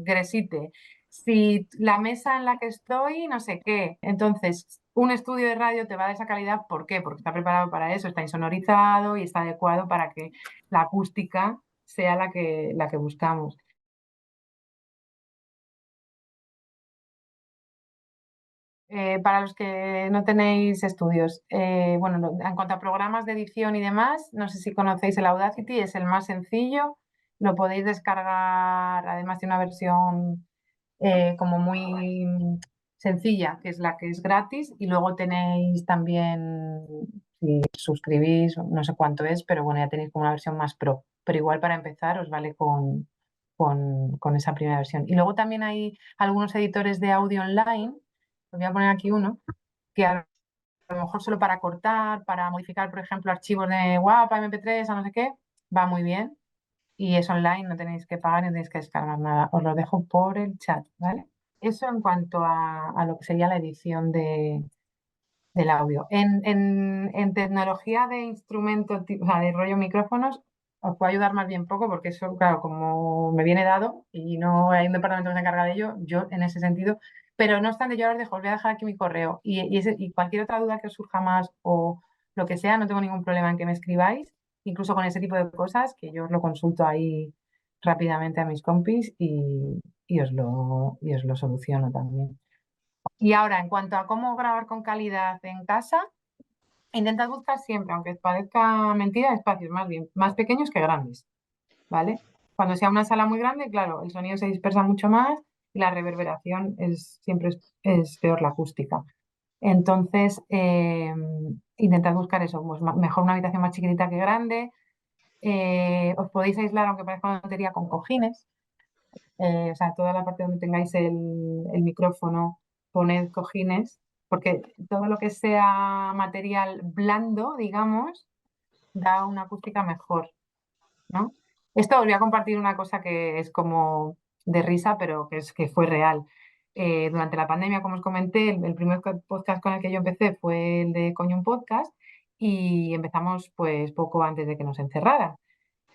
gresite, si la mesa en la que estoy, no sé qué. Entonces, un estudio de radio te va a dar esa calidad, ¿por qué? Porque está preparado para eso, está insonorizado y está adecuado para que la acústica sea la que buscamos. Para los que no tenéis estudios, bueno, en cuanto a programas de edición y demás, no sé si conocéis el Audacity, es el más sencillo, lo podéis descargar, además de una versión como muy sencilla, que es la que es gratis, y luego tenéis también, si suscribís, no sé cuánto es, pero bueno, ya tenéis como una versión más pro, pero igual para empezar os vale con esa primera versión. Y luego también hay algunos editores de audio online, os voy a poner aquí uno, que a lo mejor solo para cortar, para modificar, por ejemplo, archivos de WAP, MP3, a no sé qué, va muy bien. Y es online, no tenéis que pagar ni tenéis que descargar nada. Os lo dejo por el chat, ¿vale? Eso en cuanto a lo que sería la edición del audio. En tecnología de instrumentos, o sea, de rollo micrófonos, os puedo ayudar más bien poco porque eso, claro, como me viene dado y no hay un departamento que se encarga de ello, yo en ese sentido. Pero no obstante, yo os dejo, os voy a dejar aquí mi correo y cualquier otra duda que os surja más o lo que sea, no tengo ningún problema en que me escribáis, incluso con ese tipo de cosas, que yo os lo consulto ahí rápidamente a mis compis y os lo soluciono también. Y ahora, en cuanto a cómo grabar con calidad en casa, intentad buscar siempre, aunque parezca mentira, espacios más bien más pequeños que grandes, ¿vale? Cuando sea una sala muy grande, claro, el sonido se dispersa mucho más y la reverberación siempre es peor la acústica. Entonces, intentad buscar eso, pues mejor una habitación más chiquitita que grande. Os podéis aislar, aunque parezca una tontería, con cojines. O sea, toda la parte donde tengáis el micrófono, poned cojines, porque todo lo que sea material blando, digamos, da una acústica mejor, ¿no? Esto os voy a compartir una cosa que es como de risa, pero que fue real. Durante la pandemia, como os comenté, el primer podcast con el que yo empecé fue el de Coño un Podcast y empezamos pues poco antes de que nos encerraran.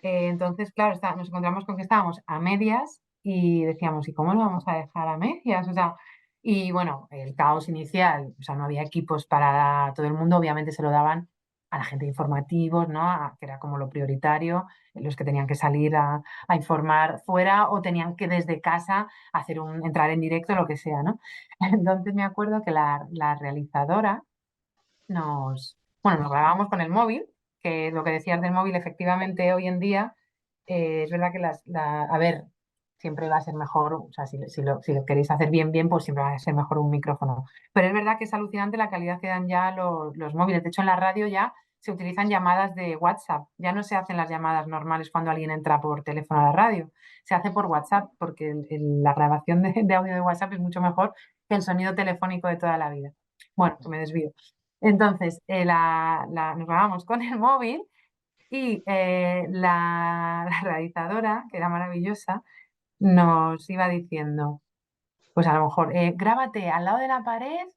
Entonces, claro, nos encontramos con que estábamos a medias y decíamos, ¿y cómo lo vamos a dejar a medias? O sea, y bueno, el caos inicial, o sea, no había equipos para todo el mundo, obviamente se lo daban a la gente de informativos, ¿no? Que era como lo prioritario, los que tenían que salir a informar fuera o tenían que desde casa entrar en directo, lo que sea, ¿no? Entonces me acuerdo que la realizadora nos grabábamos con el móvil, que lo que decías del móvil, efectivamente, hoy en día, es verdad que a ver, siempre va a ser mejor, o sea, si lo queréis hacer bien, bien, pues siempre va a ser mejor un micrófono. Pero es verdad que es alucinante la calidad que dan ya los móviles. De hecho, en la radio ya se utilizan llamadas de WhatsApp. Ya no se hacen las llamadas normales cuando alguien entra por teléfono a la radio. Se hace por WhatsApp porque la grabación de audio de WhatsApp es mucho mejor que el sonido telefónico de toda la vida. Bueno, que me desvío. Entonces, nos grabamos con el móvil y la realizadora, que era maravillosa, nos iba diciendo, pues a lo mejor, grábate al lado de la pared,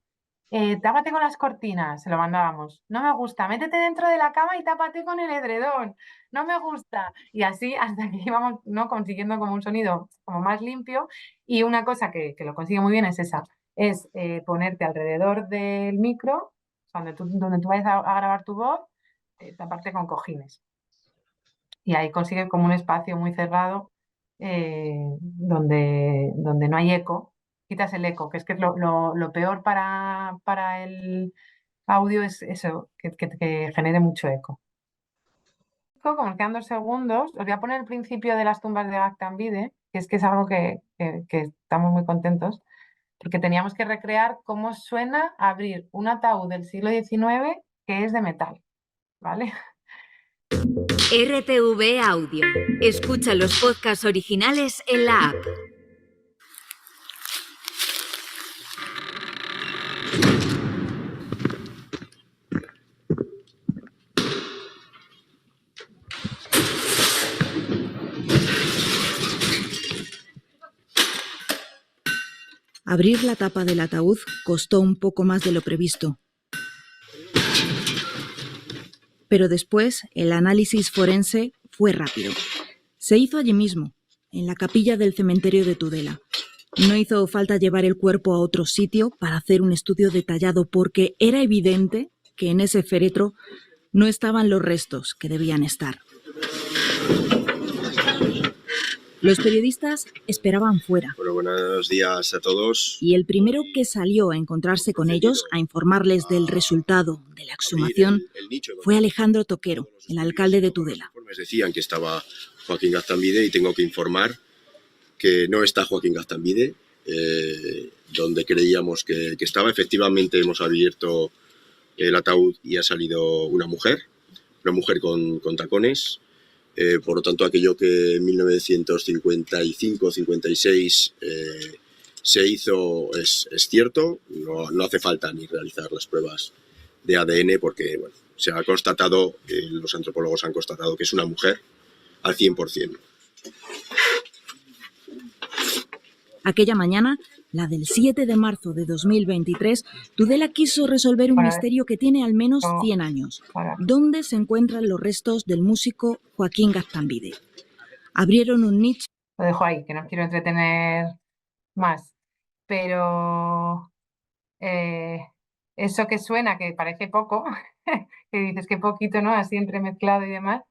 tápate con las cortinas, se lo mandábamos. No me gusta, métete dentro de la cama y tápate con el edredón. No me gusta. Y así hasta que íbamos, ¿no?, consiguiendo como un sonido como más limpio. Y una cosa que lo consigue muy bien es esa, es ponerte alrededor del micro, donde tú vayas a grabar tu voz, taparte con cojines. Y ahí consigue como un espacio muy cerrado donde no hay eco. Quitas el eco, que es lo peor para el audio es eso, que genere mucho eco. Como nos quedan 2 segundos, os voy a poner el principio de las tumbas de Gacktambide, que es algo que estamos muy contentos, porque teníamos que recrear cómo suena abrir un ataúd del siglo XIX que es de metal, ¿vale? RTV Audio. Escucha los podcasts originales en la app. Abrir la tapa del ataúd costó un poco más de lo previsto. Pero después el análisis forense fue rápido. Se hizo allí mismo, en la capilla del cementerio de Tudela. No hizo falta llevar el cuerpo a otro sitio para hacer un estudio detallado porque era evidente que en ese féretro no estaban los restos que debían estar. Los periodistas esperaban fuera. Bueno, buenos días a todos. Y el primero que salió a encontrarse con ellos, a informarles del resultado de la exhumación, fue Alejandro Toquero, el alcalde de Tudela. Me decían que estaba Joaquín Gaztambide y tengo que informar que no está Joaquín Gaztambide, donde creíamos que estaba. Efectivamente hemos abierto el ataúd y ha salido una mujer con tacones. Por lo tanto, aquello que en 1955-56 se hizo es cierto. No hace falta ni realizar las pruebas de ADN porque bueno, se ha constatado, los antropólogos han constatado que es una mujer al 100%. Aquella mañana, la del 7 de marzo de 2023, Tudela quiso resolver un misterio que tiene al menos 100 años. ¿Dónde se encuentran los restos del músico Joaquín Gaztambide? Abrieron un nicho. Lo dejo ahí, que no quiero entretener más. Pero eso que suena, que parece poco, que dices que poquito, ¿no? Así entremezclado y demás,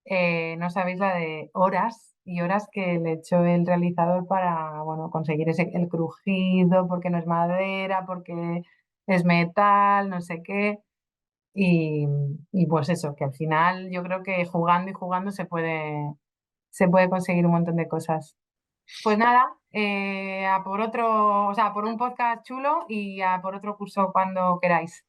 no sabéis la de horas y horas que le echó el realizador para, bueno, conseguir el crujido, porque no es madera, porque es metal, no sé qué. Y pues eso, que al final yo creo que jugando y jugando se puede conseguir un montón de cosas. Pues nada, a por otro, o sea, por un podcast chulo y a por otro curso cuando queráis.